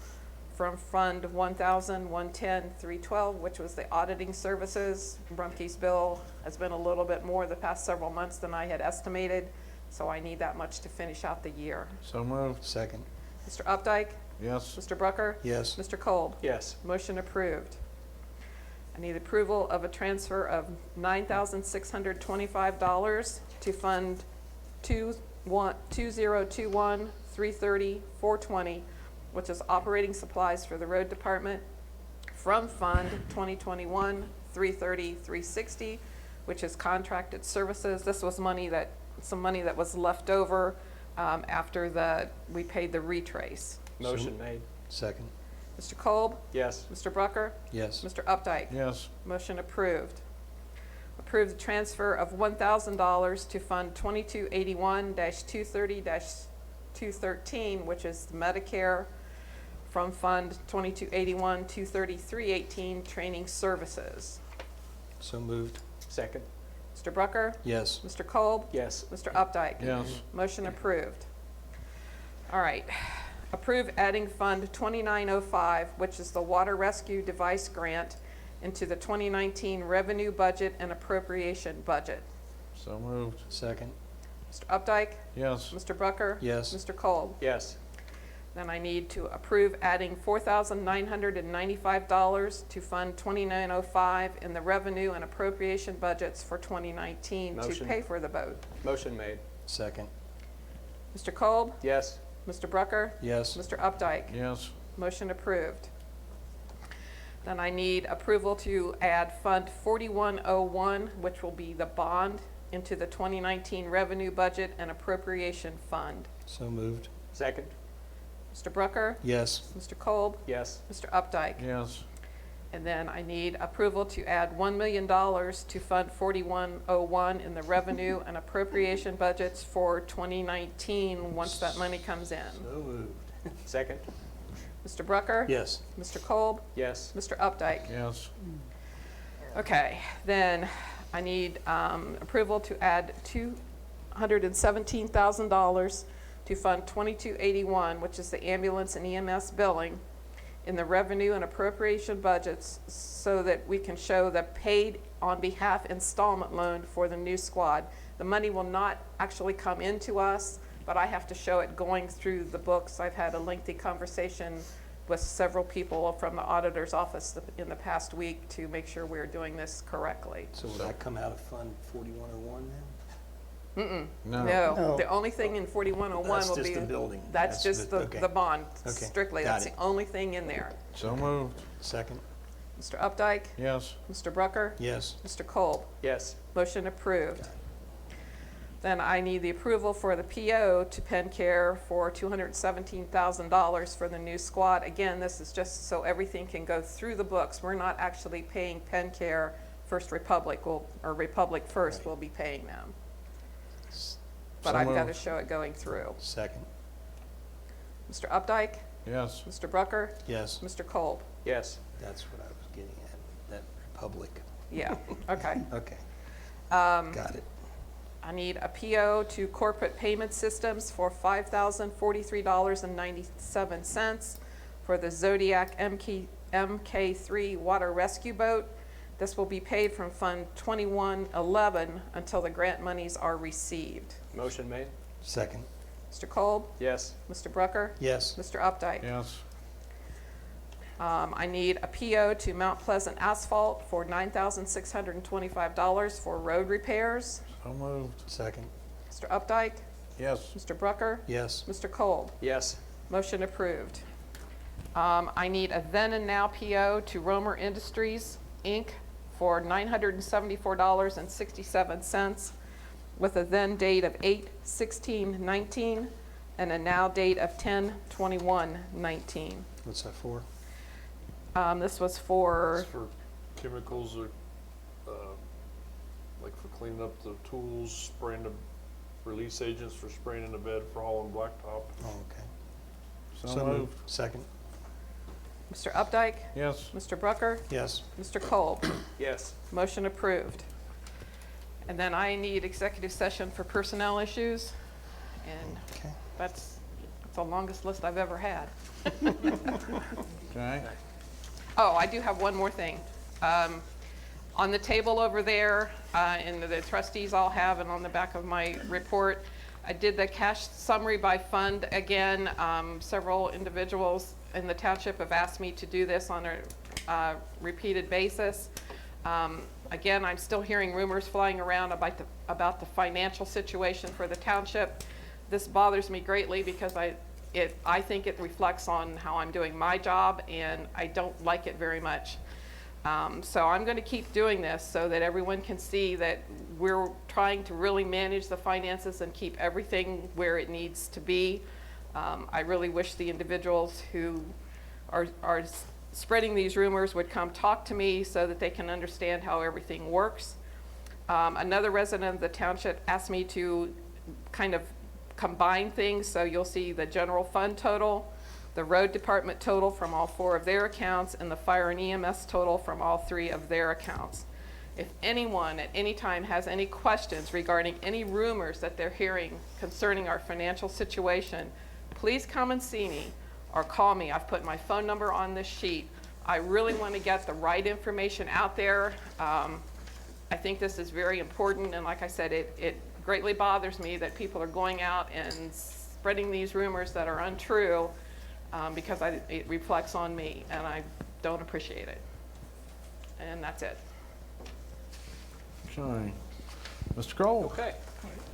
from Fund 1,110-312, which was the auditing services. Brumke's bill has been a little bit more the past several months than I had estimated, so I need that much to finish out the year. So moved. Second. Mr. Updike? Yes. Mr. Brucker? Yes. Mr. Kolb? Yes. Motion approved. I need approval of a transfer of $9,625 to Fund 2021-330-420, which is operating supplies for the road department, from Fund 2021-330-360, which is contracted services. This was some money that was left over after we paid the retrace. Motion made. Second. Mr. Kolb? Yes. Mr. Brucker? Yes. Mr. Updike? Yes. Motion approved. Approve the transfer of $1,000 to Fund 2281-230-213, which is Medicare, from Fund 2281-23318, Training Services. So moved. Second. Mr. Brucker? Yes. Mr. Kolb? Yes. Mr. Updike? Yes. Motion approved. All right. Approve adding Fund 2905, which is the Water Rescue Device Grant, into the 2019 Revenue Budget and Appropriation Budget. So moved. Second. Mr. Updike? Yes. Mr. Brucker? Yes. Mr. Kolb? Yes. Then I need to approve adding $4,995 to Fund 2905 in the revenue and appropriation budgets for 2019 to Motion. pay for the boat. Motion made. Second. Mr. Kolb? Yes. Mr. Brucker? Yes. Mr. Updike? Yes. Motion approved. Then I need approval to add Fund 4101, which will be the bond, into the 2019 revenue budget and appropriation fund. So moved. Second. Mr. Brucker? Yes. Mr. Kolb? Yes. Mr. Updike? Yes. And then I need approval to add $1 million to Fund 4101 in the revenue and appropriation budgets for 2019, once that money comes in. So moved. Second. Mr. Brucker? Yes. Mr. Kolb? Yes. Mr. Updike? Yes. Okay, then I need approval to add $217,000 to Fund 2281, which is the ambulance and EMS billing, in the revenue and appropriation budgets so that we can show the paid on behalf installment loan for the new squad. The money will not actually come into us, but I have to show it going through the books. I've had a lengthy conversation with several people from the auditor's office in the past week to make sure we're doing this correctly. So will that come out of Fund 4101 then? No. No, the only thing in 4101 That's will just be. the building. That's just okay. the bond, Okay, strictly. got That's it. the only thing in there. So moved. Second. Mr. Updike? Yes. Mr. Brucker? Yes. Mr. Kolb? Yes. Motion approved. Then I need the approval for the PO to Penn Care for $217,000 for the new squad. Again, this is just so everything can go through the books. We're not actually paying Penn Care. First Republic or Republic First will be paying them. But So I've got to moved. show it going through. Second. Mr. Updike? Yes. Mr. Brucker? Yes. Mr. Kolb? Yes. That's what I was getting at, that Republic. Yeah, okay. Okay. Got it. I need a PO to Corporate Payment Systems for $5,043.97 for the Zodiac MK3 water rescue boat. This will be paid from Fund 2111 until the grant monies are received. Motion made. Second. Mr. Kolb? Yes. Mr. Brucker? Yes. Mr. Updike? Yes. I need a PO to Mount Pleasant Asphalt for $9,625 for road repairs. So moved. Second. Mr. Updike? Yes. Mr. Brucker? Yes. Mr. Kolb? Yes. Motion approved. I need a then and now PO to Romer Industries, Inc. for $974.67 with a then date of 8/16/19 and a now date of 10/21/19. What's that for? This was for, It's for chemicals or, like for cleaning up the tools, spraying the release agents for spraying in the bed for hauling blacktop. Oh, okay. So moved. Second. Mr. Updike, Yes. Mr. Brucker, Yes. Mr. Kolb. Yes. Motion approved. And then I need executive session for personnel issues, and Okay. that's the longest list I've ever had. Okay. Oh, I do have one more thing. On the table over there, and the trustees all have, and on the back of my report, I did the cash summary by fund again. Several individuals in the township have asked me to do this on a repeated basis. Again, I'm still hearing rumors flying around about the financial situation for the township. This bothers me greatly because I think it reflects on how I'm doing my job, and I don't like it very much. So I'm going to keep doing this so that everyone can see that we're trying to really manage the finances and keep everything where it needs to be. I really wish the individuals who are spreading these rumors would come talk to me so that they can understand how everything works. Another resident of the township asked me to kind of combine things, so you'll see the general fund total, the road department total from all 4 of their accounts, and the fire and EMS total from all 3 of their accounts. If anyone at any time has any questions regarding any rumors that they're hearing concerning our financial situation, please come and see me or call me. I've put my phone number on this sheet. I really want to get the right information out there. I think this is very important, and like I said, it greatly bothers me that people are going out and spreading these rumors that are untrue, because it reflects on me, and I don't appreciate it. And that's it. Okay. Mr. Kroll? Okay.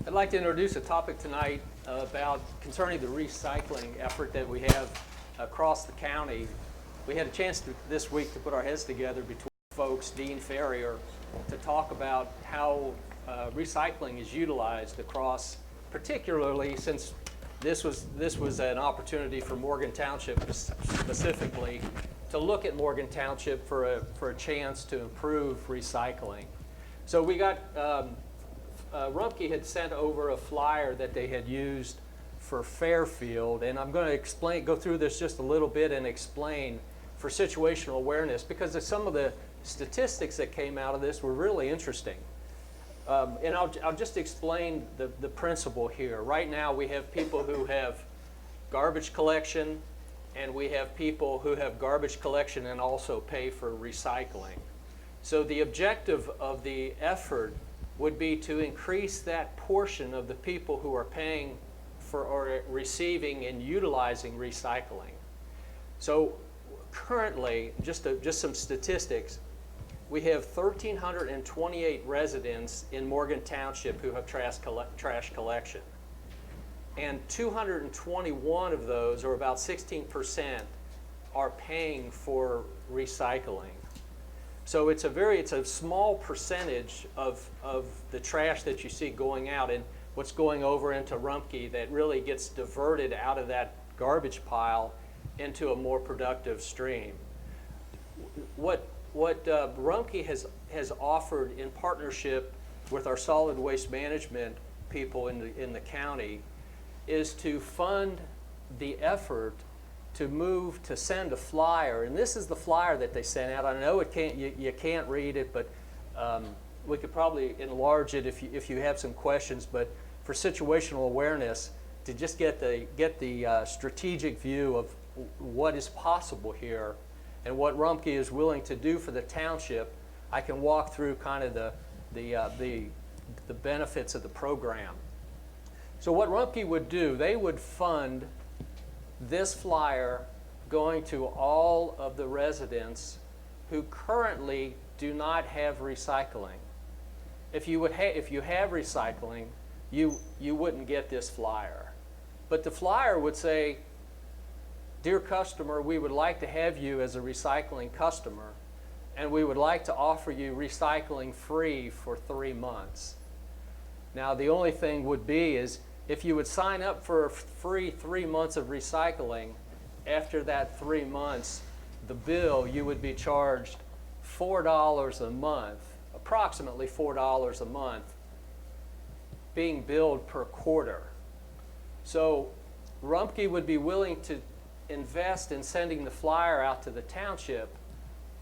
I'd like to introduce a topic tonight about concerning the recycling effort that we have across the county. We had a chance this week to put our heads together between folks, Dean Ferrier, to talk about how recycling is utilized across, particularly since this was an opportunity for Morgan Township specifically to look at Morgan Township for a chance to improve recycling. So we got, Rumpke had sent over a flyer that they had used for Fairfield, and I'm going to go through this just a little bit and explain for situational awareness, because some of the statistics that came out of this were really interesting. And I'll just explain the principle here. Right now we have people who have garbage collection, and we have people who have garbage collection and also pay for recycling. So the objective of the effort would be to increase that portion of the people who are paying for or receiving and utilizing recycling. So currently, just some statistics, we have 1,328 residents in Morgan Township who have trash collection. And 221 of those, or about 16%, are paying for recycling. So it's a small percentage of the trash that you see going out and what's going over into Rumpke that really gets diverted out of that garbage pile into a more productive stream. What Rumpke has offered in partnership with our solid waste management people in the county is to fund the effort to send a flyer, and this is the flyer that they sent out. I know you can't read it, but we could probably enlarge it if you have some questions. But for situational awareness, to just get the strategic view of what is possible here and what Rumpke is willing to do for the township, I can walk through kind of the benefits of the program. So what Rumpke would do, they would fund this flyer going to all of the residents who currently do not have recycling. If you have recycling, you wouldn't get this flyer. But the flyer would say, "Dear customer, we would like to have you as a recycling customer, and we would like to offer you recycling free for 3 months." Now the only thing would be is if you would sign up for a free 3 months of recycling, after that 3 months, the bill, you would be charged $4 a month, approximately $4 a month, being billed per quarter. So Rumpke would be willing to invest in sending the flyer out to the township,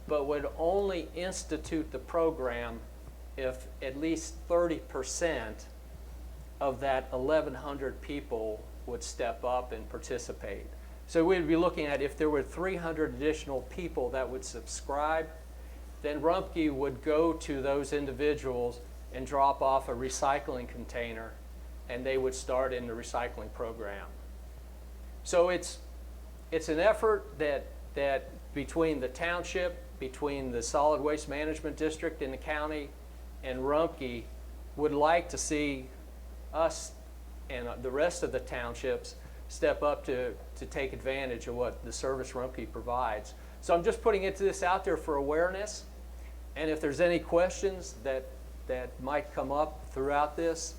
but would only institute the program if at least 30% of that 1,100 people would step up and participate. So we'd be looking at if there were 300 additional people that would subscribe, then Rumpke would go to those individuals and drop off a recycling container, and they would start in the recycling program. So it's an effort that between the township, between the solid waste management district in the county, and Rumpke would like to see us and the rest of the townships step up to take advantage of what the service Rumpke provides. So I'm just putting this out there for awareness, and if there's any questions that might come up throughout this,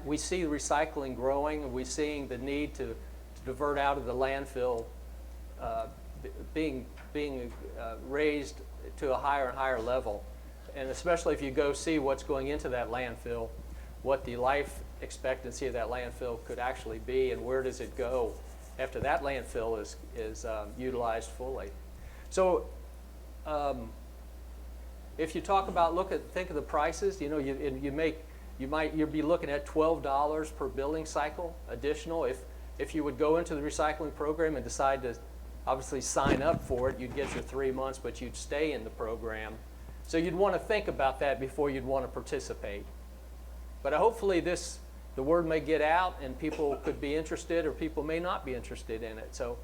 we see recycling growing, and we're seeing the need to divert out of the landfill being raised to a higher and higher level. And especially if you go see what's going into that landfill, what the life expectancy of that landfill could actually be, and where does it go after that landfill is utilized fully. So if you talk about, think of the prices, you'll be looking at $12 per billing cycle additional. If you would go into the recycling program and decide to obviously sign up for it, you'd get your 3 months, but you'd stay in the program. So you'd want to think about that before you'd want to participate. But hopefully the word may get out and people could be interested or people may not be interested in it. So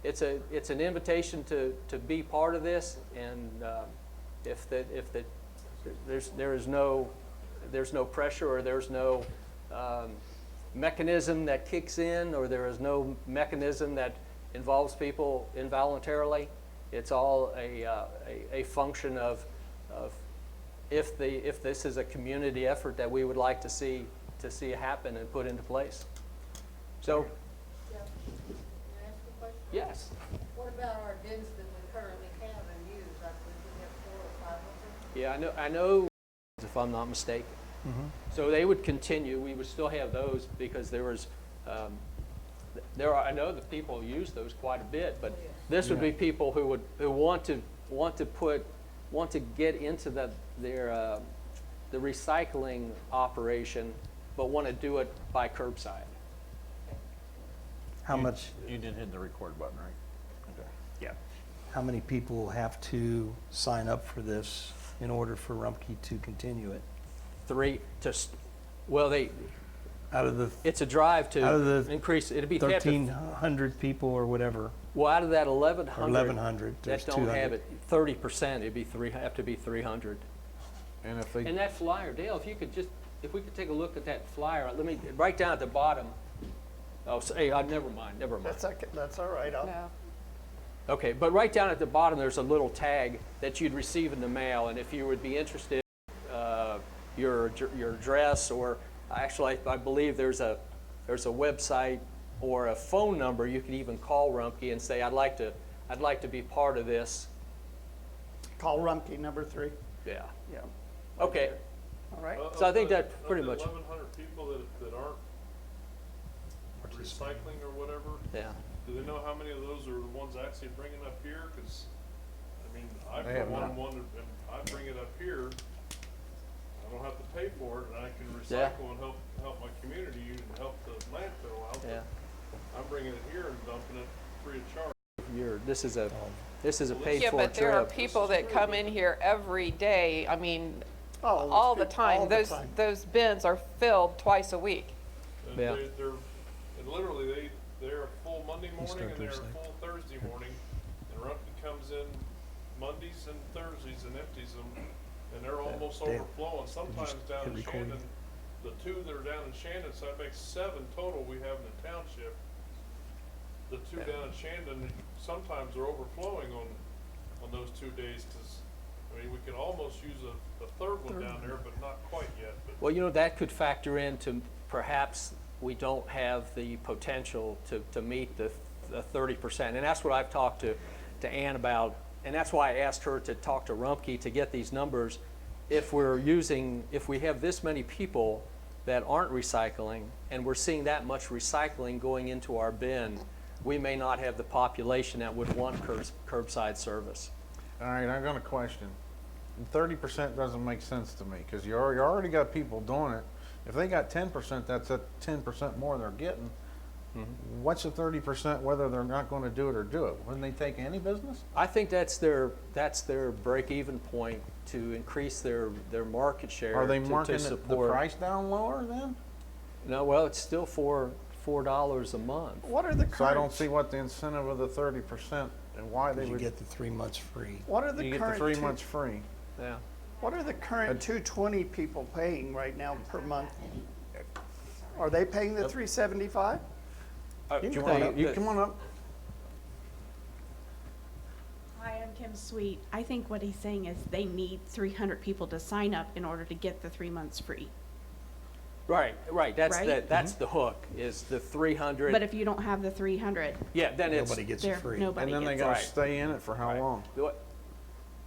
it's an invitation to be part of this, and there's no pressure or there's no mechanism that kicks in or there is no mechanism that involves people involuntarily. It's all a function of if this is a community effort that we would like to see happen and put into place. So, Yeah. Can I ask a question? yes. What about our bins that we currently have and use? I believe we have 400 or 500. Yeah, I know, if I'm not mistaken. So they would continue. We would still have those because I know that people use those quite a bit, but this would be people who want to get into the recycling operation, but want to do it by curbside. How much, You didn't hit the record button, right? Okay. Yeah. how many people have to sign up for this in order for Rumpke to continue it? Out of the It's a drive Out of to the increase. It'd be 1,300 people or whatever, well, out of that or 1,100 1,100, there's that don't have 200. it, 30%. It'd be have to be 300. And if they, And that flyer, Dale, if we could take a look at that flyer, let me, right down at the bottom. Oh, hey, never mind. That's okay, that's all right. No. Okay, but right down at the bottom, there's a little tag that you'd receive in the mail, and if you would be interested, your address, or actually, I believe there's a website or a phone number you could even call Rumpke and say, I'd like to be part of this. Call Rumpke number 3. Yeah. Yeah, Okay. all right. So I think that pretty much. 1,100 people that aren't recycling or whatever, Yeah. do they know how many of those are the ones actually bringing up here? Because, I mean, I They for have one, not. and I bring it up here. I don't have to pay for it, and I can Yeah. recycle and help my community and help the landfill out. Yeah. I'm bringing it here and dumping it free of charge. This is a paid Yeah, for but there are trip. people that come in here every day, I mean, Oh, all the all time. the time. Those bins are filled twice a week. And Yeah. and literally they're full Monday morning start and they're their site. full Thursday morning. And Rumpke comes in Mondays and Thursdays and empties them, and they're almost Dale, overflowing. Sometimes down hit in record? Shandon, the 2 that are down in Shandon, so that makes 7 total we have in the township. The 2 down in Shandon, sometimes they're overflowing on those 2 days, because, I mean, we could almost use a third one down there, but not quite yet. But Well, that could factor into perhaps we don't have the potential to meet the 30%. And that's what I've talked to Ann about. And that's why I asked her to talk to Rumpke to get these numbers. If we have this many people that aren't recycling, and we're seeing that much recycling going into our bin, we may not have the population that would want curbside service. all right, I got a question. 30% doesn't make sense to me, because you already got people doing it. If they got 10%, that's a 10% more they're getting. What's the 30% whether they're not going to do it or do it? Wouldn't they take any business? I think that's their break-even point to increase their market share. Are they to marking the support. price down lower then? No, well, it's still $4 a month. What are the So I don't current, see what the incentive of the 30% and why they You would. get the 3 months free. what are the You get the current 3 two- months free. Yeah. What are the current 220 people paying right now per month? Are they paying the 375? You come on up. Hi, I'm Kim Sweet. I think what he's saying is they need 300 people to sign up in order to get the 3 months free. Right. That's Right? that's the hook, is the 300. But if you don't have the 300, yeah, then it's Nobody gets it there, free. nobody And then they gets got Right. to stay in it for how Right. long?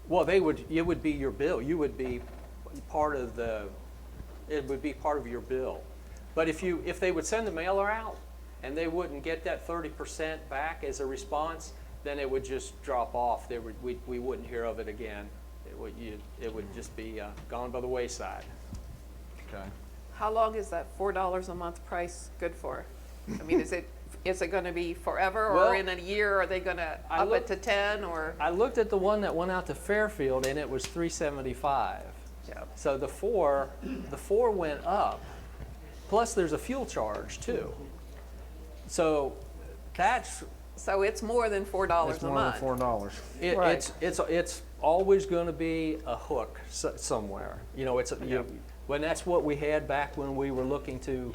Well, it would be your bill. You would be part of it would be part of your bill. But if they would send the mailer out and they wouldn't get that 30% back as a response, then it would just drop off. We wouldn't hear of it again. It would just be gone by the wayside. Okay. How long is that $4 a month price good for? I mean, is it going to be forever, Well, or in a year, are they going to I up it looked- to 10, or? I looked at the one that went out to Fairfield and it was $375. Yeah. So the four went up, Plus, there's a fuel charge too. So that's, So it's more than $4 It's a more month. than $4. Right. it's always going to be a hook somewhere. You know, when that's what we had back when we were looking to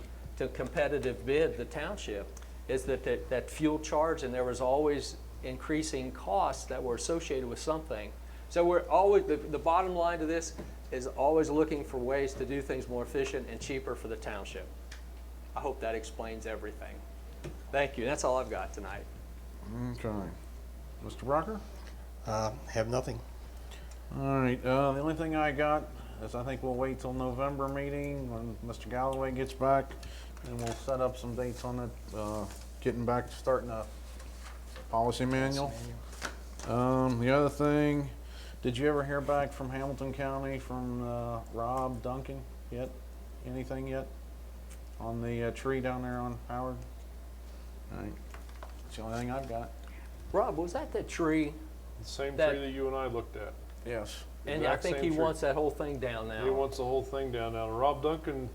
competitive bid the township, is that fuel charge, and there was always increasing costs that were associated with something. So we're always, the bottom line to this is always looking for ways to do things more efficient and cheaper for the township. I hope that explains everything. Thank you. That's all I've got tonight. Okay. Mr. Brucker? Have nothing. All right, the only thing I got is I think we'll wait till November meeting when Mr. Galloway gets back, and we'll set up some dates on it, getting back to starting a policy manual. The other thing, did you ever hear back from Hamilton County, from Rob Duncan yet? Anything yet on the tree down there on Howard? All right, that's the only thing I've got. Rob, was that the tree? The same That- tree that you and I looked at. Yes. And I Exact think same he tree. wants that whole thing down now. He wants the whole thing down now. Rob Duncan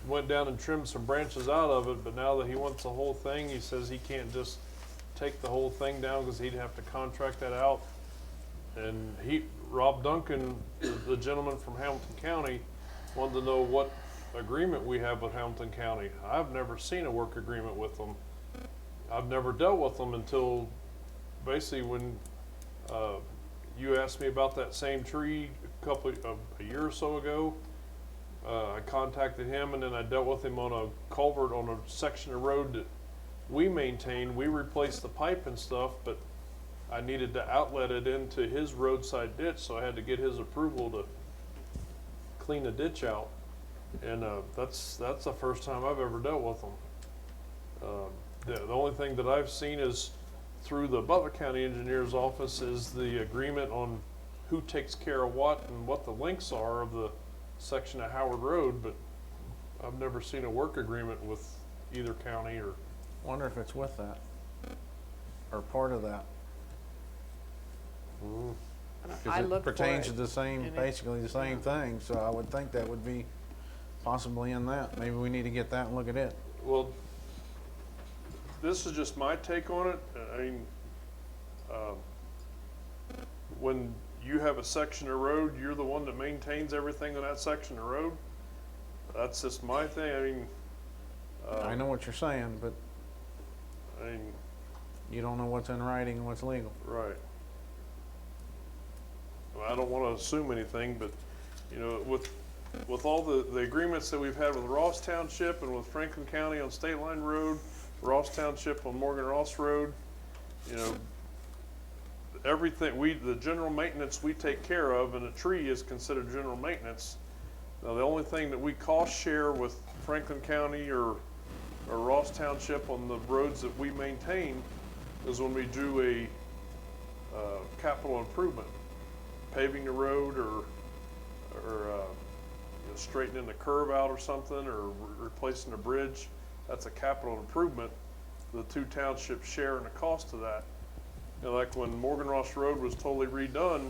went down and trimmed some branches out of it, but now that he wants the whole thing, he says he can't just take the whole thing down because he'd have to contract that out. And Rob Duncan, the gentleman from Hamilton County, wanted to know what agreement we have with Hamilton County. I've never seen a work agreement with them. I've never dealt with them until basically when you asked me about that same tree a year or so ago. I contacted him, and then I dealt with him on a culvert on a section of road that we maintain. We replaced the pipe and stuff, but I needed to outlet it into his roadside ditch, so I had to get his approval to clean the ditch out. And that's the first time I've ever dealt with them. The only thing that I've seen is through the Butler County Engineer's Office is the agreement on who takes care of what and what the links are of the section of Howard Road, but I've never seen a work agreement with either county or. Wonder if it's with that, or part of that. I Because it looked for pertains it. to the same, and it- basically the same thing, so I would think that would be possibly in that. Maybe we need to get that and look at it. Well, this is just my take on it. I mean, when you have a section of road, you're the one that maintains everything on that section of road. That's just my thing. I mean, I know what you're saying, but I mean, you don't know what's in writing and what's legal. right. Well, I don't want to assume anything, but you know, with all the agreements that we've had with Ross Township and with Franklin County on State Line Road, Ross Township on Morgan Ross Road, you know, everything the general maintenance we take care of, and a tree is considered general maintenance. Now, the only thing that we cost share with Franklin County or Ross Township on the roads that we maintain is when we do a capital improvement, paving the road or you know, straightening the curve out or something, or replacing a bridge. That's a capital improvement. The two townships share in the cost of that. You know, like when Morgan Ross Road was totally redone,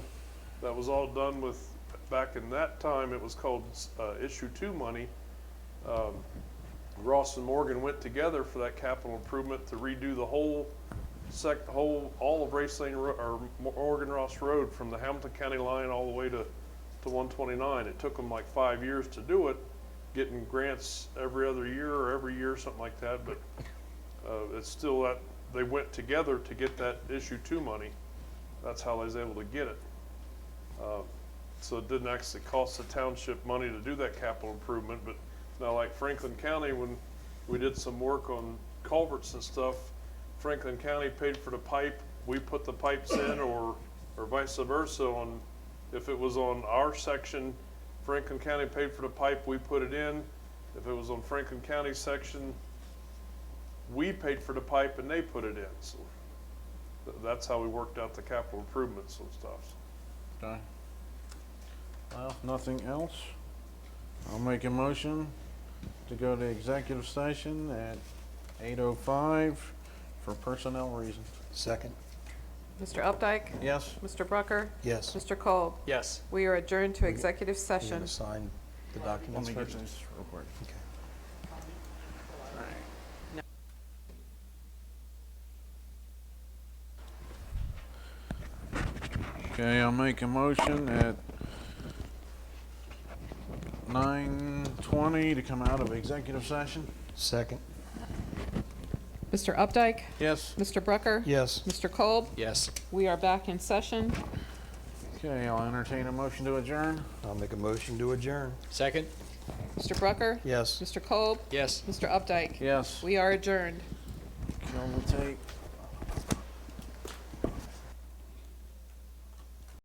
that was all done with, back in that time, it was called Issue 2 money. Ross and Morgan went together for that capital improvement to redo the whole all of Race Lane or Morgan Ross Road from the Hamilton County line all the way to 129. It took them like 5 years to do it, getting grants every other year or every year, something like that. But it's still that they went together to get that Issue 2 money. That's how they was able to get it. So it didn't actually cost the township money to do that capital improvement. But now, like Franklin County, when we did some work on culverts and stuff, Franklin County paid for the pipe. We put the pipes in, or vice versa. If it was on our section, Franklin County paid for the pipe. We put it in. If it was on Franklin County's section, we paid for the pipe and they put it in. So that's how we worked out the capital improvements and stuff. Okay. Well, if nothing else, I'll make a motion to go to executive session at 8:05 for personnel reasons. Second. Mr. Updike? Yes? Mr. Brucker? Yes. Mr. Cole? Yes. We are adjourned to executive You session. want to sign the Let documents me get first? this real quick. Okay. Okay, I'll make a motion at 9:20 to come out of executive session. Second. Mr. Updike? Yes? Mr. Brucker? Yes. Mr. Kolb? Yes. We are back in session. Okay, I'll entertain a motion to adjourn. I'll make a motion to adjourn. Second? Mr. Brucker? Yes. Mr. Kolb? Yes. Mr. Updike? Yes. We are adjourned. Kill the tape.